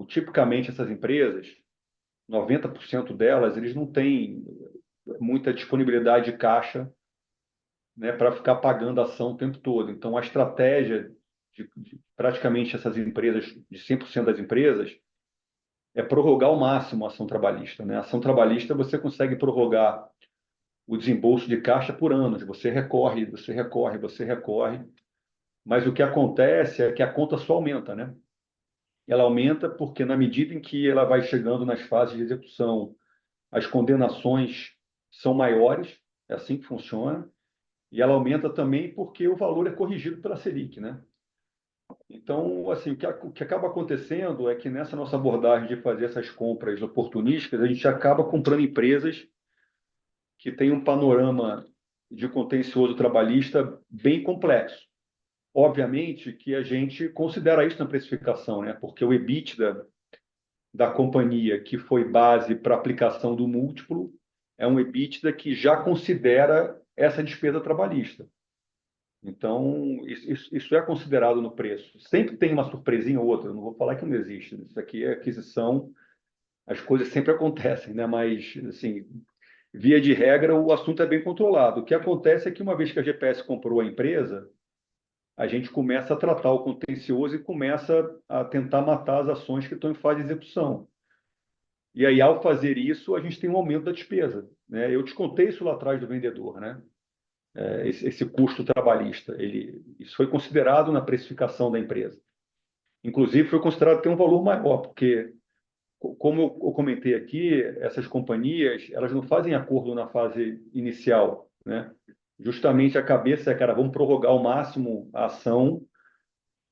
tipicamente essas empresas, 90% delas, eles não têm muita disponibilidade de caixa, né, para ficar pagando a ação o tempo todo. Então, a estratégia de praticamente essas empresas, de 100% das empresas, é prorrogar ao máximo a ação trabalhista, né? A ação trabalhista você consegue prorrogar o desembolso de caixa por anos. Você recorre, você recorre, você recorre. Mas o que acontece é que a conta só aumenta, né? Ela aumenta porque, na medida em que ela vai chegando nas fases de execução, as condenações são maiores, é assim que funciona, e ela aumenta também porque o valor é corrigido pela Selic, né? Então, assim, o que acaba acontecendo é que nessa nossa abordagem de fazer essas compras oportunísticas, a gente acaba comprando empresas que tem um panorama de contencioso trabalhista bem complexo. Obviamente que a gente considera isso na precificação, né? Porque o EBITDA da companhia, que foi base para a aplicação do múltiplo, é um EBITDA que já considera essa despesa trabalhista. Então, isso é considerado no preço. Sempre tem uma surpresinha ou outra, eu não vou falar que não existe. Isso aqui é aquisição, as coisas sempre acontecem, né? Mas, assim, via de regra, o assunto é bem controlado. O que acontece é que, uma vez que a GPS comprou a empresa, a gente começa a tratar o contencioso e começa a tentar matar as ações que estão em fase de execução. E aí, ao fazer isso, a gente tem um aumento da despesa, né? Eu descontei isso lá atrás do vendedor, né? Esse custo trabalhista. Isso foi considerado na precificação da empresa. Inclusive, foi considerado ter um valor maior, porque, como eu comentei aqui, essas companhias, elas não fazem acordo na fase inicial, né? Justamente a cabeça é, cara, vamos prorrogar ao máximo a ação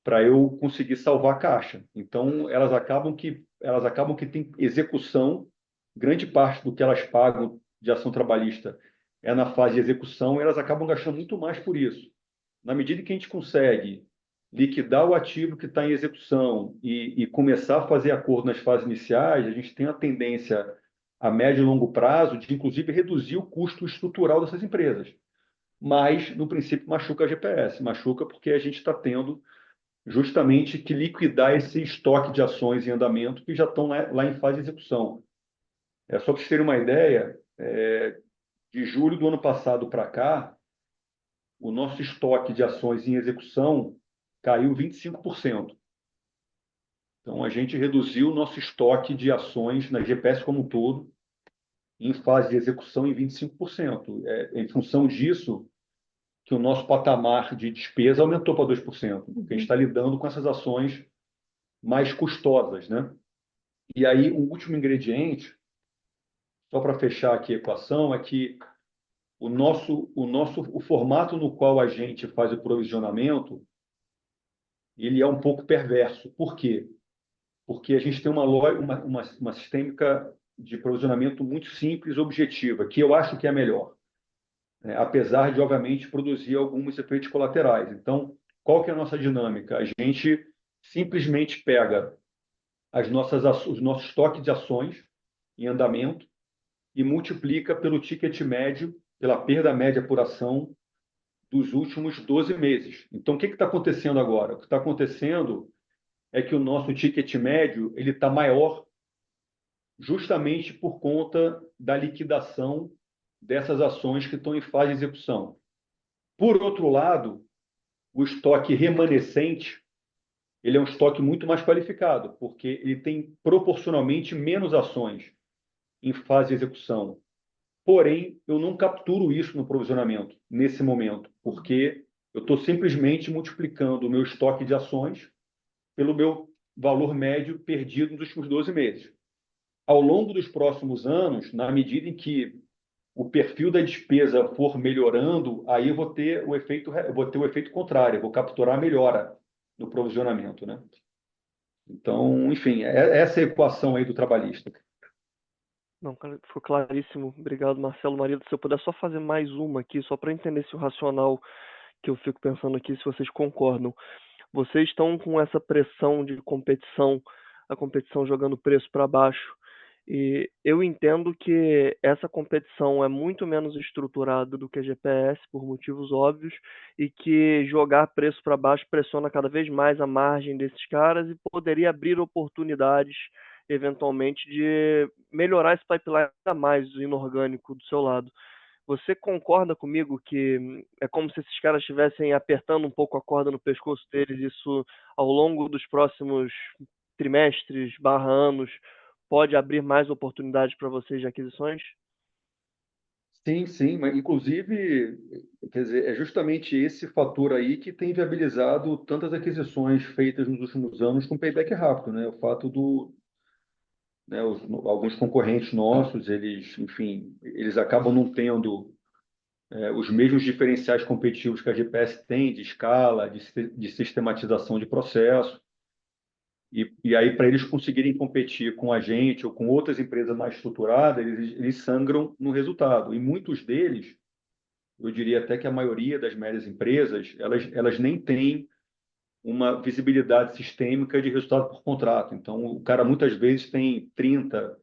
para eu conseguir salvar a caixa. Então, elas acabam que tem execução, grande parte do que elas pagam de ação trabalhista é na fase de execução, e elas acabam gastando muito mais por isso. Na medida que a gente consegue liquidar o ativo que está em execução e começar a fazer acordo nas fases iniciais, a gente tem a tendência a médio e longo prazo de, inclusive, reduzir o custo estrutural dessas empresas. Mas, no princípio, machuca a GPS, machuca porque a gente está tendo justamente que liquidar esse estoque de ações em andamento que já estão lá em fase de execução. Só para vocês terem uma ideia, de julho do ano passado para cá, o nosso estoque de ações em execução caiu 25%. Então, a gente reduziu o nosso estoque de ações na GPS como um todo, em fase de execução, em 25%. Em função disso, que o nosso patamar de despesa aumentou para 2%, porque a gente está lidando com essas ações mais custosas, né? E aí, o último ingrediente, só para fechar aqui a equação, é que o formato no qual a gente faz o provisionamento, ele é um pouco perverso. Por quê? Porque a gente tem uma sistêmica de provisionamento muito simples, objetiva, que eu acho que é a melhor, né? Apesar de, obviamente, produzir alguns efeitos colaterais. Então, qual que é a nossa dinâmica? A gente simplesmente pega os nossos estoques de ações em andamento e multiplica pelo ticket médio, pela perda média por ação dos últimos 12 meses. Então, o que está acontecendo agora? O que está acontecendo é que o nosso ticket médio ele está maior justamente por conta da liquidação dessas ações que estão em fase de execução. Por outro lado, o estoque remanescente ele é um estoque muito mais qualificado, porque ele tem proporcionalmente menos ações em fase de execução. Porém, eu não capturo isso no provisionamento, nesse momento, porque eu estou simplesmente multiplicando o meu estoque de ações pelo meu valor médio perdido nos últimos 12 meses. Ao longo dos próximos anos, na medida em que o perfil da despesa for melhorando, aí eu vou ter o efeito contrário, eu vou capturar a melhora no provisionamento, né? Então, enfim, essa é a equação aí do trabalhista. Não, cara, ficou claríssimo. Obrigado, Marcelo Marido. Se eu puder só fazer mais uma aqui, só para entender se o racional que eu fico pensando aqui, se vocês concordam. Vocês estão com essa pressão de competição, a competição jogando o preço para baixo. E eu entendo que essa competição é muito menos estruturada do que a GPS, por motivos óbvios, e que jogar preço para baixo pressiona cada vez mais a margem desses caras e poderia abrir oportunidades, eventualmente, de melhorar esse pipeline ainda mais inorgânico do seu lado. Você concorda comigo que é como se esses caras estivessem apertando um pouco a corda no pescoço deles, isso ao longo dos próximos trimestres, anos, pode abrir mais oportunidades para vocês de aquisições? Sim, sim, mas inclusive, quer dizer, é justamente esse fator aí que tem viabilizado tantas aquisições feitas nos últimos anos com payback rápido, né? O fato né, alguns concorrentes nossos, enfim, eles acabam não tendo os mesmos diferenciais competitivos que a GPS tem de escala, de sistematização de processo. E aí, para eles conseguirem competir com a gente ou com outras empresas mais estruturadas, eles sangram no resultado. E muitos deles, eu diria até que a maioria das médias empresas, elas nem têm uma visibilidade sistêmica de resultado por contrato. Então, o cara muitas vezes tem 30%,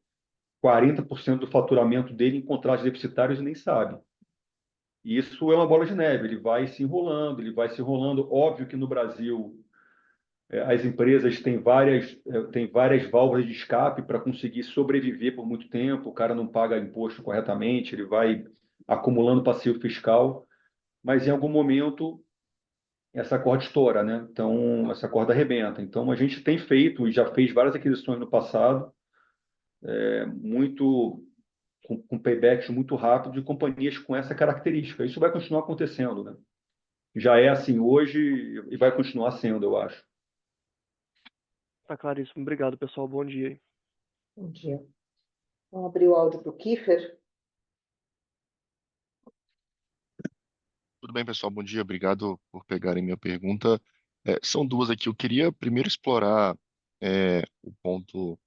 40% do faturamento dele em contratos deficitários e nem sabe. E isso é uma bola de neve, ele vai se enrolando, ele vai se enrolando. Óbvio que no Brasil as empresas têm várias válvulas de escape para conseguir sobreviver por muito tempo, o cara não paga imposto corretamente, ele vai acumulando passivo fiscal, mas em algum momento essa corda estoura, né? Então, essa corda arrebenta. Então, a gente tem feito e já fez várias aquisições no passado, muito com paybacks muito rápidos de companhias com essa característica. Isso vai continuar acontecendo, né? Já é assim hoje e vai continuar sendo, eu acho. Tá claríssimo. Obrigado, pessoal. Bom dia aí. Bom dia. Vamos abrir o áudio para o Kiefer. Tudo bem, pessoal? Bom dia. Obrigado por pegarem minha pergunta. São duas aqui. Eu queria primeiro explorar o ponto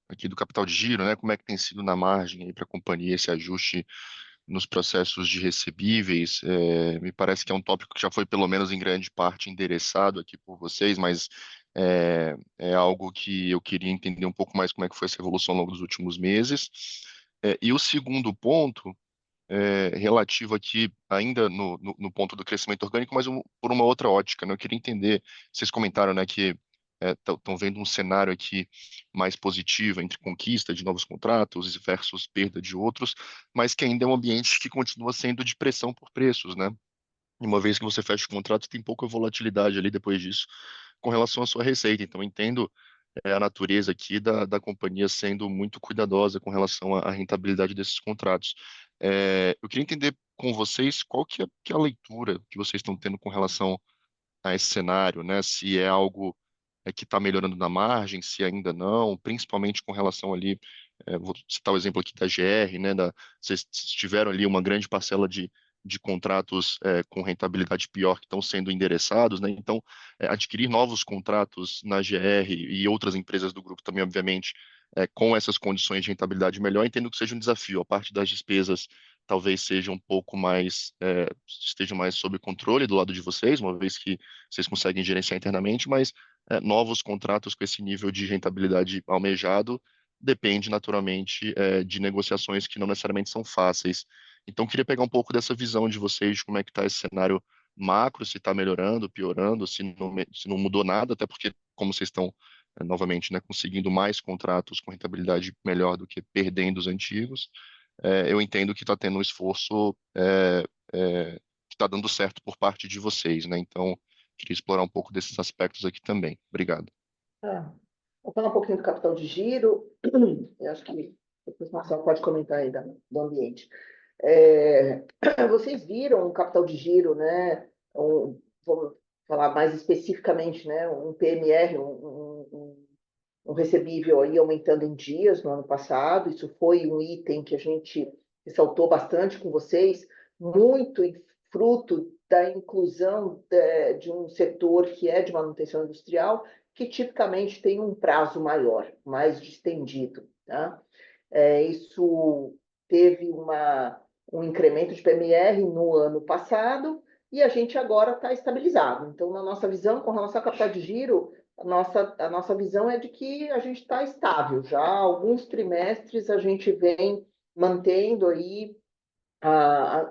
aqui do capital de giro, né? Como é que tem sido na margem aí para a companhia esse ajuste nos processos de recebíveis. Me parece que é um tópico que já foi, pelo menos em grande parte, endereçado aqui por vocês, mas é algo que eu queria entender um pouco mais como é que foi essa evolução ao longo dos últimos meses. E o segundo ponto relativo aqui, ainda no ponto do crescimento orgânico, mas por uma outra ótica, né? Eu queria entender, vocês comentaram, né, que estão vendo um cenário aqui mais positivo entre conquista de novos contratos versus perda de outros, mas que ainda é um ambiente que continua sendo de pressão por preços, né? Uma vez que você fecha o contrato, tem pouca volatilidade ali depois disso com relação à sua receita. Então, eu entendo a natureza aqui da companhia sendo muito cuidadosa com relação à rentabilidade desses contratos. Eu queria entender com vocês qual que é a leitura que vocês estão tendo com relação a esse cenário, né? Se é algo que está melhorando na margem, se ainda não, principalmente com relação ali, vou citar o exemplo aqui da GR, né? Vocês tiveram ali uma grande parcela de contratos com rentabilidade pior que estão sendo endereçados, né? Então, adquirir novos contratos na GR e outras empresas do grupo também, obviamente, com essas condições de rentabilidade melhor, entendo que seja um desafio. A parte das despesas talvez seja um pouco mais, esteja mais sob controle do lado de vocês, uma vez que vocês conseguem gerenciar internamente, mas novos contratos com esse nível de rentabilidade almejado depende naturalmente de negociações que não necessariamente são fáceis. Então, queria pegar um pouco dessa visão de vocês, de como é que está esse cenário macro, se está melhorando, piorando, se não mudou nada, até porque, como vocês estão, novamente, né, conseguindo mais contratos com rentabilidade melhor do que perdendo os antigos, eu entendo que está tendo um esforço que está dando certo por parte de vocês, né? Então, queria explorar um pouco desses aspectos aqui também. Obrigado. Vou falar um pouquinho do capital de giro. Eu acho que depois o Marcelo pode comentar aí do ambiente. Vocês viram o capital de giro, né? Vou falar mais especificamente, né? Um PMR, um recebível aí aumentando em dias no ano passado. Isso foi um item que a gente ressaltou bastante com vocês, muito fruto da inclusão de um setor que é de manutenção industrial, que tipicamente tem um prazo maior, mais distendido, tá? Isso teve um incremento de PMR no ano passado e a gente agora está estabilizado. Então, na nossa visão, com relação à capital de giro, a nossa visão é de que a gente está estável. Já há alguns trimestres a gente vem mantendo aí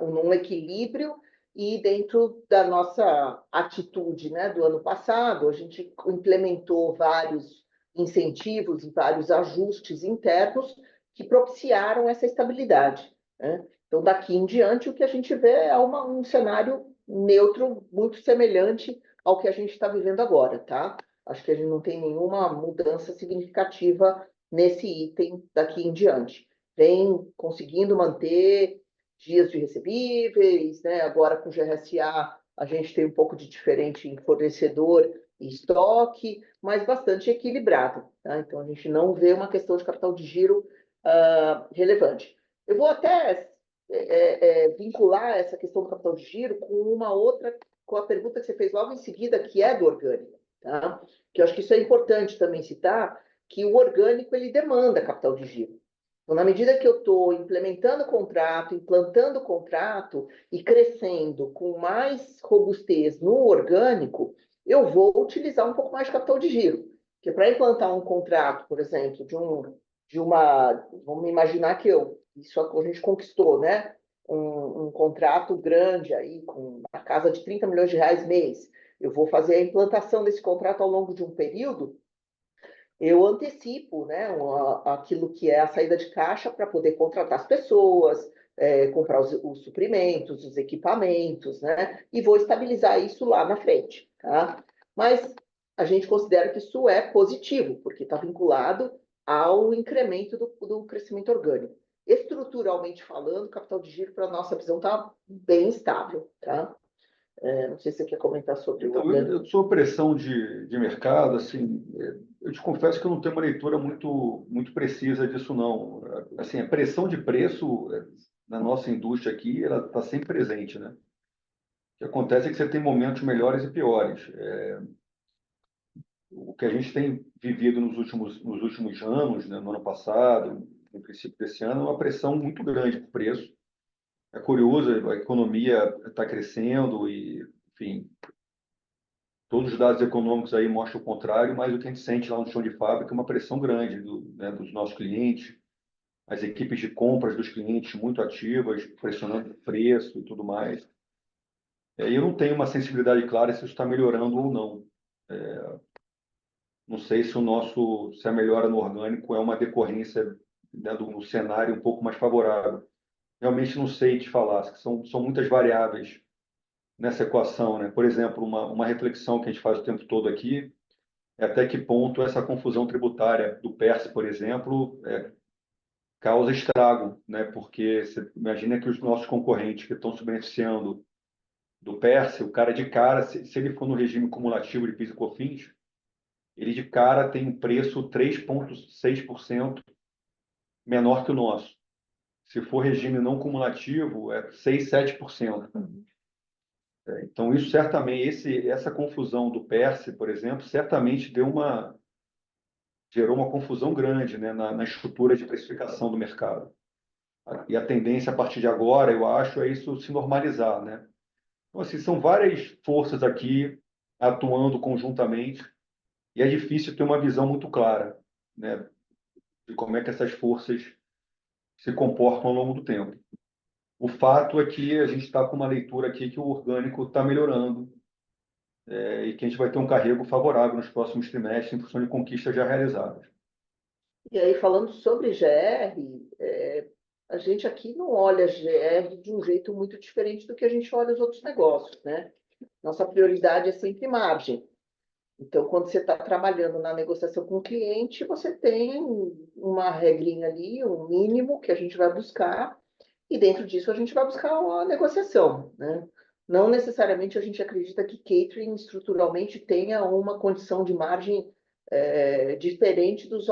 um equilíbrio e dentro da nossa atitude, né, do ano passado, a gente implementou vários incentivos e vários ajustes internos que propiciaram essa estabilidade, né? Então, daqui em diante, o que a gente vê é um cenário neutro, muito semelhante ao que a gente está vivendo agora, tá? Acho que a gente não tem nenhuma mudança significativa nesse item daqui em diante. Vem conseguindo manter dias de recebíveis, né? Agora com o GRSA a gente tem um pouco de diferente em fornecedor e estoque, mas bastante equilibrado, tá? Então a gente não vê uma questão de capital de giro relevante. Eu vou até vincular essa questão do capital de giro com com a pergunta que você fez logo em seguida, que é do orgânico, tá? Que eu acho que isso é importante também citar, que o orgânico ele demanda capital de giro. Então, na medida que eu estou implementando o contrato, implantando o contrato e crescendo com mais robustez no orgânico, eu vou utilizar um pouco mais de capital de giro. Porque para implantar um contrato, por exemplo, vamos imaginar que isso a gente conquistou, né? Um contrato grande aí, com a casa de 30 milhões de reais mês. Eu vou fazer a implantação desse contrato ao longo de um período, eu antecipo, né, aquilo que é a saída de caixa para poder contratar as pessoas, comprar os suprimentos, os equipamentos, né, e vou estabilizar isso lá na frente, tá? Mas a gente considera que isso é positivo, porque está vinculado ao incremento do crescimento orgânico. Estruturalmente falando, o capital de giro, para a nossa visão, está bem estável, tá? Não sei se você quer comentar sobre o Então, orgânico. eu sou pressão de mercado, assim, eu te confesso que eu não tenho uma leitura muito precisa disso, não. Assim, a pressão de preço na nossa indústria aqui, ela está sempre presente, né? O que acontece é que você tem momentos melhores e piores. O que a gente tem vivido nos últimos anos, né, no ano passado, no princípio desse ano, é uma pressão muito grande por preço. É curioso, a economia está crescendo e, enfim, todos os dados econômicos aí mostram o contrário, mas o que a gente sente lá no chão de fábrica é uma pressão grande né, dos nossos clientes, as equipes de compras dos clientes muito ativas, pressionando o preço e tudo mais. E eu não tenho uma sensibilidade clara se isso está melhorando ou não. Não sei se a melhora no orgânico é uma decorrência, né, do cenário um pouco mais favorável. Realmente não sei te falar, que são muitas variáveis nessa equação, né? Por exemplo, uma reflexão que a gente faz o tempo todo aqui é até que ponto essa confusão tributária do PERSE, por exemplo, causa estrago, né? Porque você imagina que os nossos concorrentes que estão se beneficiando do PERSE, o cara de cara, se ele for no regime cumulativo de PIS e COFINS, ele de cara tem um preço 3,6% menor que o nosso. Se for regime não cumulativo, é 6, 7%. Então, isso certamente, essa confusão do PERSE, por exemplo, certamente gerou uma confusão grande, né, na estrutura de precificação do mercado. E a tendência a partir de agora, eu acho, é isso se normalizar, né? Então, assim, são várias forças aqui atuando conjuntamente e é difícil ter uma visão muito clara, né, de como é que essas forças se comportam ao longo do tempo. O fato é que a gente está com uma leitura aqui que o orgânico está melhorando, e que a gente vai ter um carrego favorável nos próximos trimestres em função de conquistas já realizadas. E aí, falando sobre GR, a gente aqui não olha GR de um jeito muito diferente do que a gente olha os outros negócios, né? Nossa prioridade é sempre margem. Então, quando você está trabalhando na negociação com o cliente, você tem uma regrinha ali, um mínimo que a gente vai buscar, e dentro disso a gente vai buscar uma negociação, né? Não necessariamente a gente acredita que catering estruturalmente tenha uma condição de margem diferente dos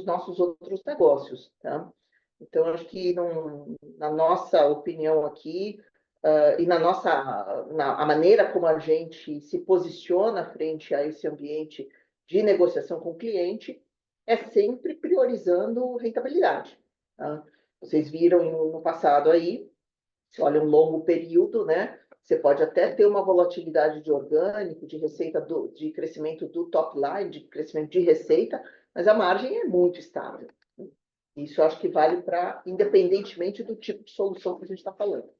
nossos outros negócios, tá? Então, acho que na nossa opinião aqui, e a maneira como a gente se posiciona frente a esse ambiente de negociação com o cliente, é sempre priorizando rentabilidade, tá? Vocês viram no passado aí, se olha um longo período, né? Você pode até ter uma volatilidade de orgânico, de receita, de crescimento do top line, de crescimento de receita, mas a margem é muito estável. Isso eu acho que vale para, independentemente do tipo de solução que a gente está falando.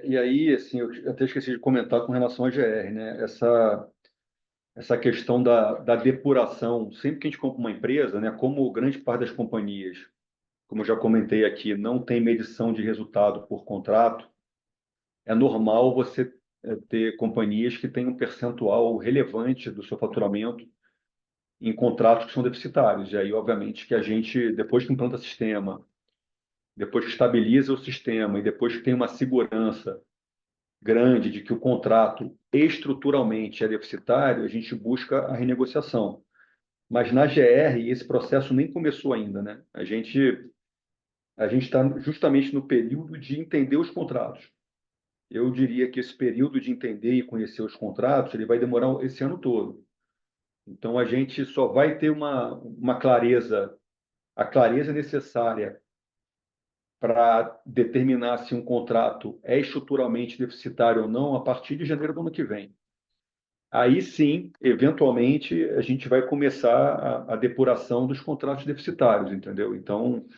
E aí, assim, eu até esqueci de comentar com relação à GR, né? Essa questão da depuração. Sempre que a gente compra uma empresa, né, como grande parte das companhias, como eu já comentei aqui, não tem medição de resultado por contrato, é normal você ter companhias que têm um percentual relevante do seu faturamento em contratos que são deficitários. E aí, obviamente, que a gente, depois que implanta sistema, depois que estabiliza o sistema e depois que tem uma segurança grande de que o contrato estruturalmente é deficitário, a gente busca a renegociação. Mas na GR, esse processo nem começou ainda, né? A gente está justamente no período de entender os contratos. Eu diria que esse período de entender e conhecer os contratos, ele vai demorar esse ano todo. Então, a gente só vai ter uma clareza, a clareza necessária para determinar se um contrato é estruturalmente deficitário ou não a partir de janeiro do ano que vem. Aí sim, eventualmente, a gente vai começar a depuração dos contratos deficitários, entendeu? Então,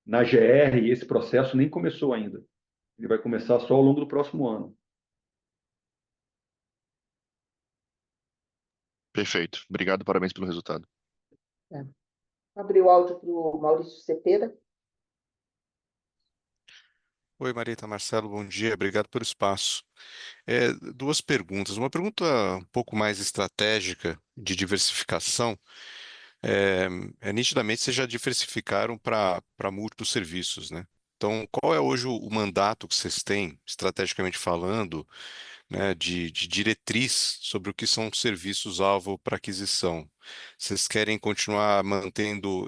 na GR, esse processo nem começou ainda. Ele vai começar só ao longo do próximo ano. Perfeito. Obrigado, parabéns pelo resultado. É. Abrir o áudio para o Maurício Cepeda. Oi, Marita, Marcelo, bom dia, obrigado pelo espaço. Duas perguntas. Uma pergunta um pouco mais estratégica de diversificação. Nitidamente vocês já diversificaram para múltiplos serviços, né? Então, qual é hoje o mandato que vocês têm, estrategicamente falando, né, de diretriz sobre o que são serviços-alvo para aquisição? Vocês querem continuar mantendo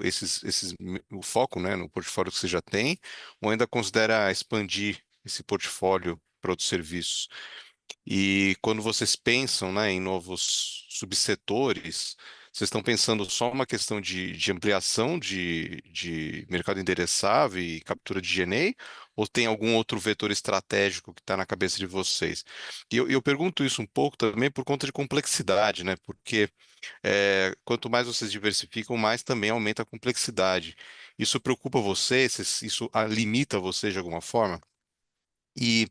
o foco, né, no portfólio que você já tem, ou ainda considera expandir esse portfólio para outros serviços? E quando vocês pensam, né, em novos subsetores, vocês estão pensando só uma questão de ampliação de mercado endereçável e captura de G&A, ou tem algum outro vetor estratégico que está na cabeça de vocês? E eu pergunto isso um pouco também por conta de complexidade, né? Porque quanto mais vocês diversificam, mais também aumenta a complexidade. Isso preocupa vocês? Isso limita vocês de alguma forma? E,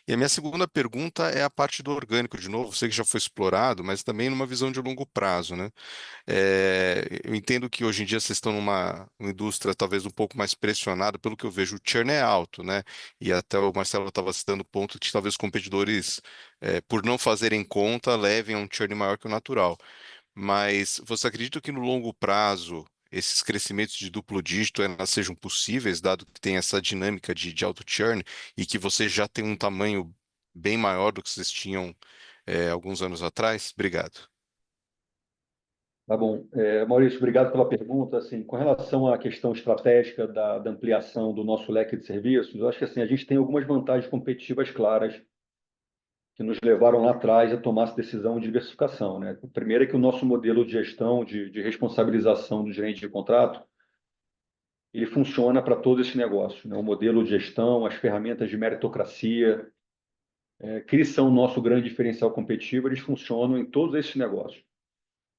e a minha segunda pergunta é a parte do orgânico, de novo, sei que já foi explorado, mas também numa visão de longo prazo, né? Eu entendo que hoje em dia vocês estão numa indústria talvez um pouco mais pressionada, pelo que eu vejo, o churn é alto, né? E até o Marcelo estava citando o ponto de que talvez os competidores, por não fazerem conta, levem a um churn maior que o natural. Mas você acredita que no longo prazo esses crescimentos de duplo dígito elas sejam possíveis, dado que tem essa dinâmica de auto churn e que você já tem um tamanho bem maior do que vocês tinham alguns anos atrás? Obrigado. Tá bom. Maurício, obrigado pela pergunta. Assim, com relação à questão estratégica da ampliação do nosso leque de serviços, eu acho que assim, a gente tem algumas vantagens competitivas claras que nos levaram lá atrás a tomar essa decisão de diversificação, né? O primeiro é que o nosso modelo de gestão, de responsabilização do gerente de contrato, ele funciona para todo esse negócio, né? O modelo de gestão, as ferramentas de meritocracia, que são o nosso grande diferencial competitivo, eles funcionam em todos esses negócios.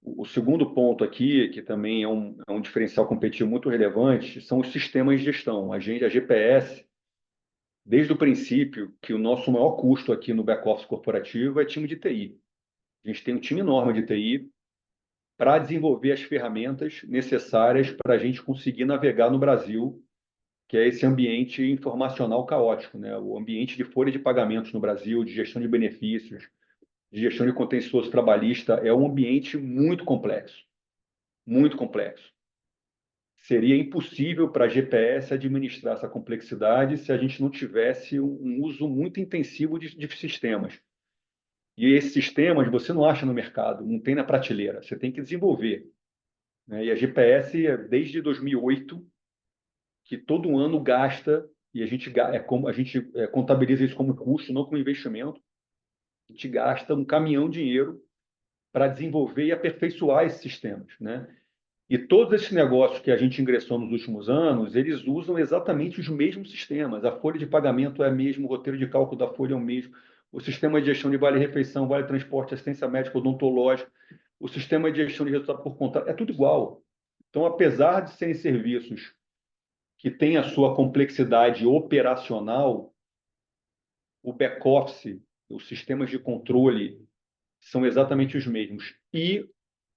O segundo ponto aqui, que também é um diferencial competitivo muito relevante, são os sistemas de gestão. A GPS, desde o princípio, que o nosso maior custo aqui no back-office corporativo é time de TI. A gente tem um time enorme de TI para desenvolver as ferramentas necessárias para a gente conseguir navegar no Brasil, que é esse ambiente informacional caótico, né? O ambiente de folha de pagamentos no Brasil, de gestão de benefícios, de gestão de contencioso trabalhista, é um ambiente muito complexo, muito complexo. Seria impossível para a GPS administrar essa complexidade se a gente não tivesse um uso muito intensivo de sistemas. E esses sistemas você não acha no mercado, não tem na prateleira, você tem que desenvolver, né? E a GPS, desde 2008, que todo ano gasta, e a gente contabiliza isso como custo, não como investimento, a gente gasta um caminhão de dinheiro para desenvolver e aperfeiçoar esses sistemas, né? E todos esses negócios que a gente ingressou nos últimos anos, eles usam exatamente os mesmos sistemas. A folha de pagamento é a mesma, o roteiro de cálculo da folha é o mesmo, o sistema de gestão de vale-refeição, vale-transporte, assistência médica, odontológica, o sistema de gestão de resultado por contrato, é tudo igual. Então, apesar de serem serviços que têm a sua complexidade operacional, o back-office, os sistemas de controle são exatamente os mesmos. E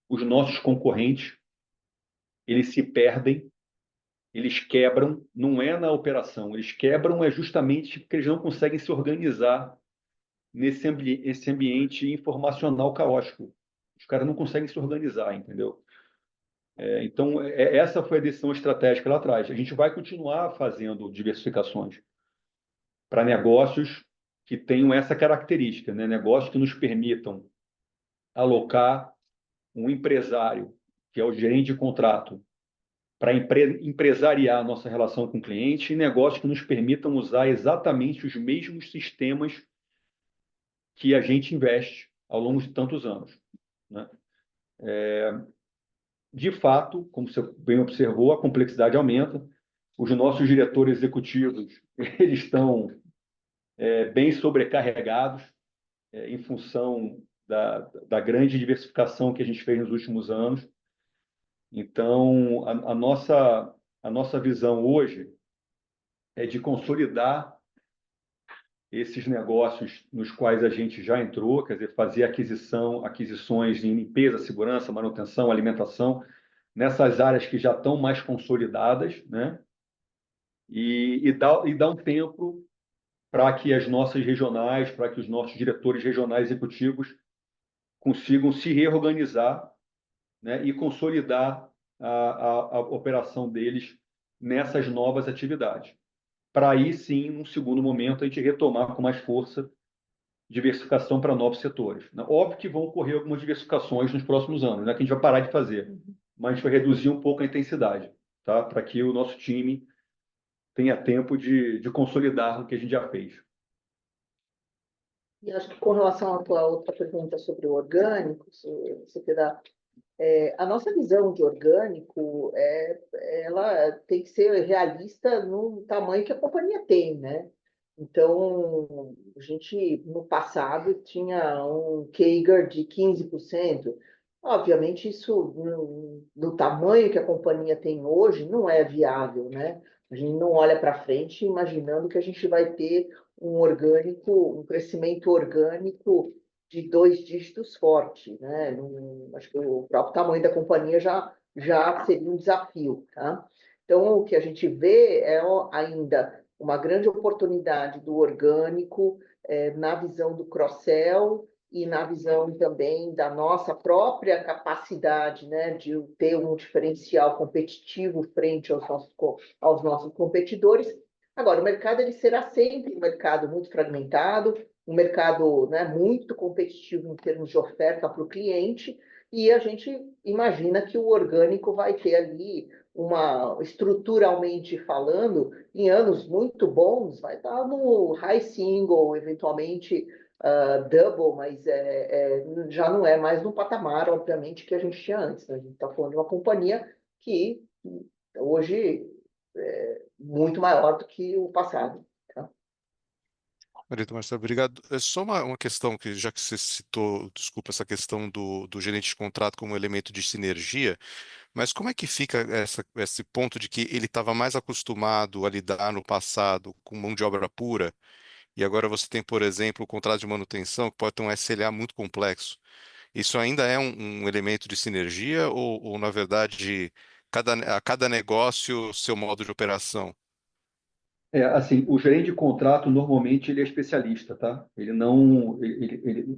os nossos concorrentes, eles se perdem, eles quebram, não é na operação, eles quebram justamente porque eles não conseguem se organizar esse ambiente informacional caótico. Os caras não conseguem se organizar, entendeu? Então, essa foi a decisão estratégica lá atrás. A gente vai continuar fazendo diversificações para negócios que tenham essa característica, né? Negócios que nos permitam alocar um empresário, que é o gerente de contrato, para empresariar a nossa relação com o cliente, e negócios que nos permitam usar exatamente os mesmos sistemas que a gente investe ao longo de tantos anos, né? De fato, como você bem observou, a complexidade aumenta. Os nossos diretores executivos eles estão bem sobrecarregados em função da grande diversificação que a gente fez nos últimos anos. Então, a nossa visão hoje é de consolidar esses negócios nos quais a gente já entrou, quer dizer, fazer aquisições em limpeza, segurança, manutenção, alimentação, nessas áreas que já estão mais consolidadas, né? E dar um tempo para que as nossas regionais, para que os nossos diretores regionais executivos consigam se reorganizar, né, e consolidar a operação deles nessas novas atividades. Para aí sim, num segundo momento, a gente retomar com mais força diversificação para novos setores. Óbvio que vão ocorrer algumas diversificações nos próximos anos, não é que a gente vai parar de fazer, mas a gente vai reduzir um pouco a intensidade, tá? Para que o nosso time tenha tempo de consolidar o que a gente já fez. E acho que com relação à tua outra pergunta sobre o orgânico, a nossa visão de orgânico ela tem que ser realista no tamanho que a companhia tem, né? Então, a gente, no passado, tinha um CAGR de 15%. Obviamente, isso, no tamanho que a companhia tem hoje, não é viável, né? A gente não olha para frente imaginando que a gente vai ter um crescimento orgânico de 2 dígitos forte, né? Acho que o próprio tamanho da companhia já seria um desafio, tá? Então, o que a gente vê é ainda uma grande oportunidade do orgânico na visão do cross-sell e na visão também da nossa própria capacidade, né, de ter um diferencial competitivo frente aos nossos competidores. Agora, o mercado ele será sempre um mercado muito fragmentado, um mercado, né, muito competitivo em termos de oferta para o cliente, e a gente imagina que o orgânico vai ter ali estruturalmente falando, em anos muito bons, vai estar no high single, eventualmente double, mas já não é mais no patamar, obviamente, que a gente tinha antes, né? A gente está falando de uma companhia que hoje é muito maior do que o passado. Tá? Marito, Marcelo, obrigado. É só uma questão que, já que você citou, desculpa, essa questão do gerente de contrato como elemento de sinergia, mas como é que fica esse ponto de que ele estava mais acostumado a lidar no passado com mão de obra pura, e agora você tem, por exemplo, o contrato de manutenção, que pode ter um SLA muito complexo. Isso ainda é um elemento de sinergia ou, na verdade, a cada negócio, seu modo de operação? Assim, o gerente de contrato, normalmente, ele é especialista, tá? Ele não...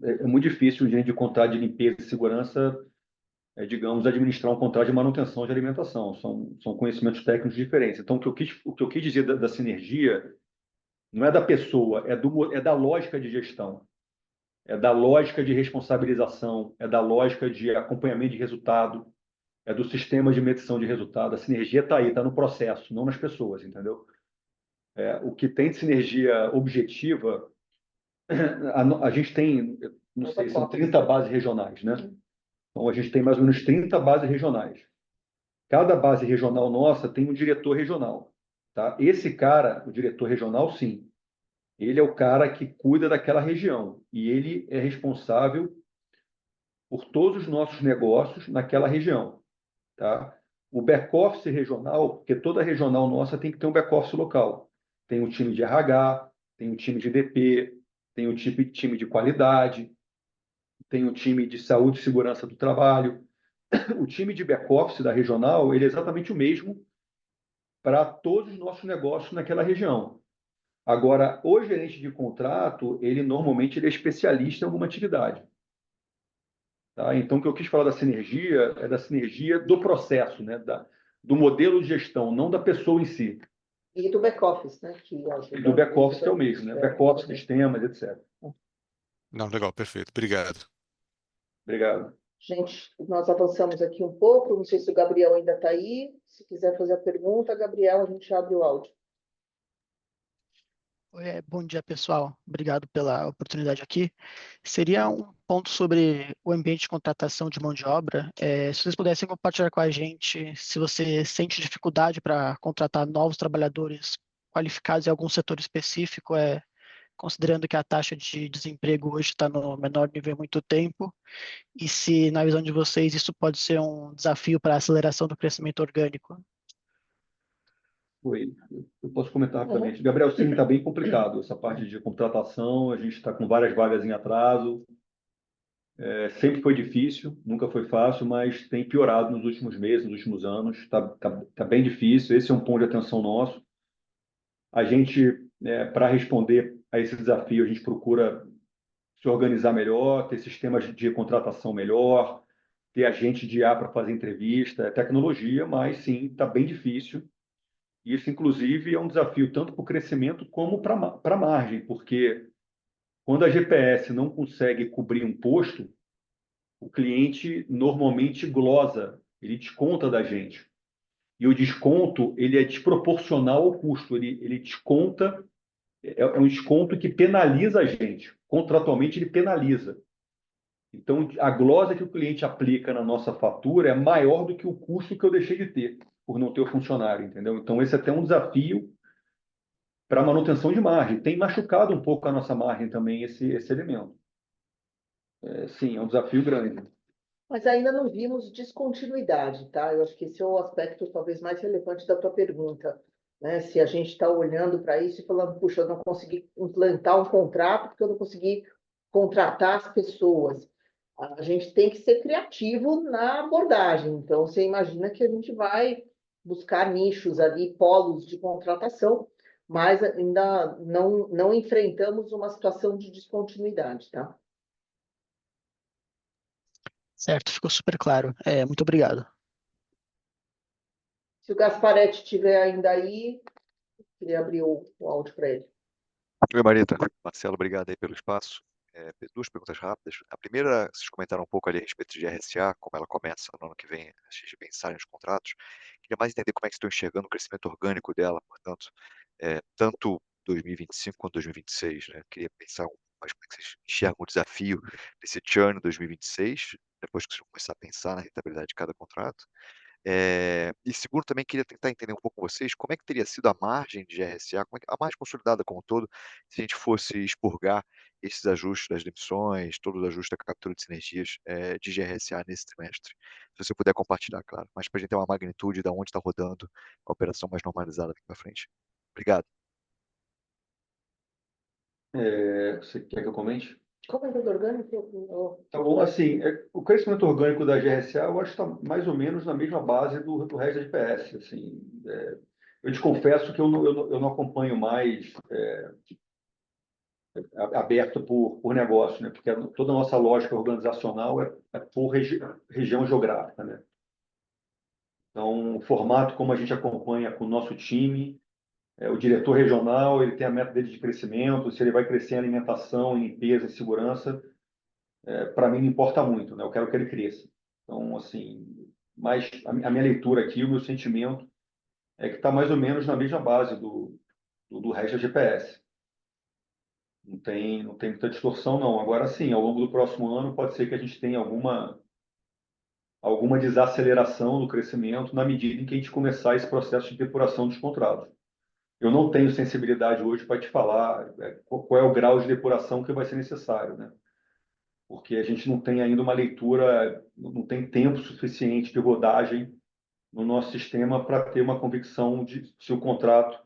é muito difícil um gerente de contrato de limpeza e segurança, digamos, administrar um contrato de manutenção de alimentação. São conhecimentos técnicos diferentes. Então, o que eu quis dizer da sinergia não é da pessoa, é da lógica de gestão, é da lógica de responsabilização, é da lógica de acompanhamento de resultado, é do sistema de medição de resultado. A sinergia está aí, está no processo, não nas pessoas, entendeu? O que tem de sinergia objetiva, a gente tem, não sei, são 30 bases regionais, né? Então, a gente tem mais ou menos 30 bases regionais. Cada base regional nossa tem um diretor regional, tá? Esse cara, o diretor regional, sim, ele é o cara que cuida daquela região e ele é responsável por todos os nossos negócios naquela região, tá? O back-office regional, porque toda regional nossa tem que ter um back-office local. Tem um time de RH, tem um time de DP, tem um time de qualidade, tem um time de saúde e segurança do trabalho. O time de back-office da regional, ele é exatamente o mesmo para todos os nossos negócios naquela região. Agora, o gerente de contrato, normalmente ele é especialista em alguma atividade. Tá? Então, o que eu quis falar da sinergia é da sinergia do processo, né? Do modelo de gestão, não da pessoa em si. E do back-office, né? E do back-office que é o mesmo, né? Back-office, sistemas, etc. Não, legal, perfeito. Obrigado. Obrigado. Gente, nós avançamos aqui um pouco, não sei se o Gabriel ainda está aí. Se quiser fazer a pergunta, Gabriel, a gente abre o áudio. Bom dia, pessoal. Obrigado pela oportunidade aqui. Seria um ponto sobre o ambiente de contratação de mão de obra. Se vocês pudessem compartilhar com a gente se você sente dificuldade para contratar novos trabalhadores qualificados em algum setor específico, considerando que a taxa de desemprego hoje está no menor nível há muito tempo, e se, na visão de vocês, isso pode ser um desafio para a aceleração do crescimento orgânico. Oi, eu posso comentar rapidamente. Gabriel, sim, está bem complicado essa parte de contratação, a gente está com várias vagas em atraso. Sempre foi difícil, nunca foi fácil, mas tem piorado nos últimos meses, nos últimos anos. Tá bem difícil, esse é um ponto de atenção nosso. A gente, para responder a esse desafio, a gente procura se organizar melhor, ter sistemas de contratação melhor, ter agente de IA para fazer entrevista, é tecnologia, mas sim, está bem difícil. Isso, inclusive, é um desafio tanto para o crescimento como para a margem, porque quando a GPS não consegue cobrir um posto, o cliente normalmente glosa, ele desconta da gente. E o desconto, ele é desproporcional ao custo, ele desconta, é um desconto que penaliza a gente. Contratualmente, ele penaliza. Então, a glosa que o cliente aplica na nossa fatura é maior do que o custo que eu deixei de ter por não ter o funcionário, entendeu? Então, esse é até um desafio para a manutenção de margem. Tem machucado um pouco a nossa margem também esse elemento. Sim, é um desafio grande. Mas ainda não vimos descontinuidade, tá? Eu acho que esse é o aspecto talvez mais relevante da tua pergunta, né? Se a gente está olhando para isso e falando, puxa, eu não consegui implantar um contrato porque eu não consegui contratar as pessoas. A gente tem que ser criativo na abordagem. Então, você imagina que a gente vai buscar nichos ali, polos de contratação, mas ainda não enfrentamos uma situação de descontinuidade, tá? Certo, ficou super claro. Muito obrigado. Se o Gasparetti estiver ainda aí, queria abrir o áudio para ele. Oi, Marita. Marcelo, obrigado aí pelo espaço. Duas perguntas rápidas. A primeira, vocês comentaram um pouco ali a respeito de RSA, como ela começa no ano que vem, antes de pensar nos contratos. Queria mais entender como é que vocês estão enxergando o crescimento orgânico dela, portanto, tanto 2025 quanto 2026, né? Queria pensar mais como é que vocês enxergam o desafio desse churn 2026, depois que vocês vão começar a pensar na rentabilidade de cada contrato. E segundo, também queria tentar entender um pouco com vocês como é que teria sido a margem de GRSA, como é que, a margem consolidada como um todo, se a gente fosse expurgar esses ajustes das demissões, todo o ajuste da captura de sinergias de GRSA nesse trimestre. Se você puder compartilhar, claro, mas para a gente ter uma magnitude de onde está rodando a operação mais normalizada aqui para frente. Obrigado. Você quer que eu comente? Comendo orgânico? Tá bom, assim, o crescimento orgânico da GRSA, eu acho que está mais ou menos na mesma base do resto da GPS. Assim, eu te confesso que eu não acompanho mais aberto por negócio, né? Porque toda a nossa lógica organizacional é por região geográfica, né? Então, o formato como a gente acompanha com o nosso time, o diretor regional, ele tem a meta dele de crescimento, se ele vai crescer em alimentação, em limpeza, em segurança, para mim não importa muito, né? Eu quero que ele cresça. Então, assim, mas a minha leitura aqui, o meu sentimento é que está mais ou menos na mesma base do resto da GPS. Não tem muita distorção, não. Agora, sim, ao longo do próximo ano, pode ser que a gente tenha alguma desaceleração do crescimento na medida em que a gente começar esse processo de depuração dos contratos. Eu não tenho sensibilidade hoje para te falar qual é o grau de depuração que vai ser necessário, né? Porque a gente não tem ainda uma leitura, não tem tempo suficiente de rodagem no nosso sistema para ter uma convicção de se o contrato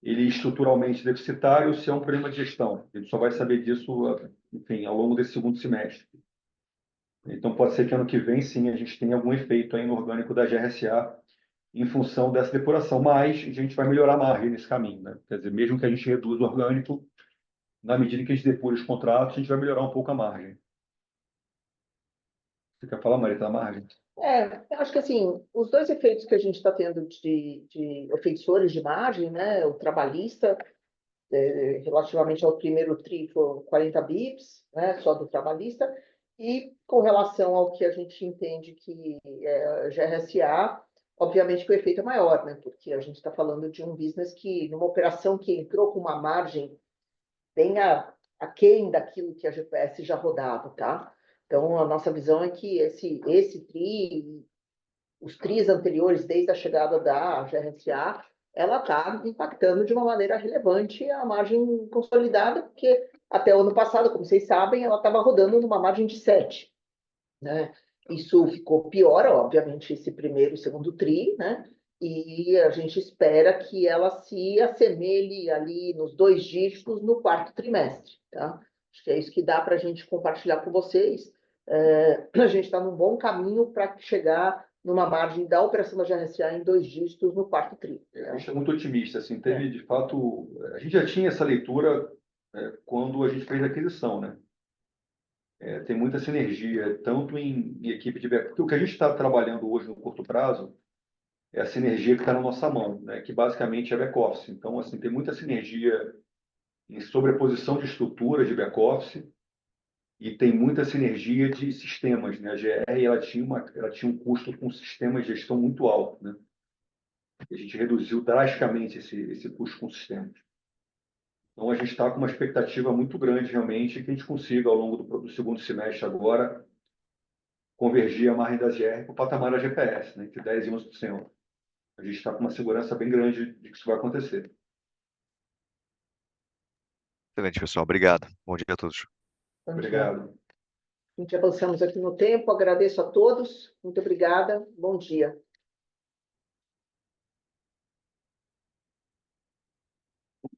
ele é estruturalmente deficitário ou se é um problema de gestão. A gente só vai saber disso, enfim, ao longo desse segundo semestre. Então, pode ser que ano que vem, sim, a gente tenha algum efeito aí no orgânico da GRSA em função dessa depuração, mas a gente vai melhorar a margem nesse caminho, né? Quer dizer, mesmo que a gente reduza o orgânico, na medida que a gente depure os contratos, a gente vai melhorar um pouco a margem. Você quer falar, Marita, da margem? Eu acho que assim, os dois efeitos que a gente está tendo de ofensores de margem, né? O trabalhista, relativamente ao primeiro TRI, foram 40 bips, né? Só do trabalhista, e com relação ao que a gente entende que é GRSA, obviamente que o efeito é maior, né? Porque a gente está falando de um business que, numa operação que entrou com uma margem bem aquém daquilo que a GPS já rodava, tá? Então, a nossa visão é que esse TRI, os TRIs anteriores, desde a chegada da GRSA, ela está impactando de uma maneira relevante a margem consolidada, porque até o ano passado, como vocês sabem, ela estava rodando numa margem de 7, né? Isso ficou pior, obviamente, esse primeiro e segundo TRI, né? E a gente espera que ela se assemelhe ali nos 2 dígitos no quarto trimestre, tá? Acho que é isso que dá para a gente compartilhar com vocês. A gente está num bom caminho para chegar numa margem da operação da GRSA em 2 dígitos no quarto TRI. A gente é muito otimista, assim, teve, de fato, a gente já tinha essa leitura quando a gente fez a aquisição, né? Tem muita sinergia, tanto em equipe de back, porque o que a gente está trabalhando hoje no curto prazo é a sinergia que está na nossa mão, né? Que basicamente é back-office. Então, assim, tem muita sinergia em sobreposição de estruturas de back-office e tem muita sinergia de sistemas, né? A GR, ela tinha um custo com sistemas de gestão muito alto, né? A gente reduziu drasticamente esse custo com sistemas. Então, a gente está com uma expectativa muito grande, realmente, que a gente consiga, ao longo do segundo semestre agora, convergir a margem da GR para o patamar da GPS, né, entre 10% e 11%. A gente está com uma segurança bem grande de que isso vai acontecer. Excelente, pessoal. Obrigado. Bom dia a todos. Obrigado. A gente avançamos aqui no tempo, agradeço a todos, muito obrigada, bom dia.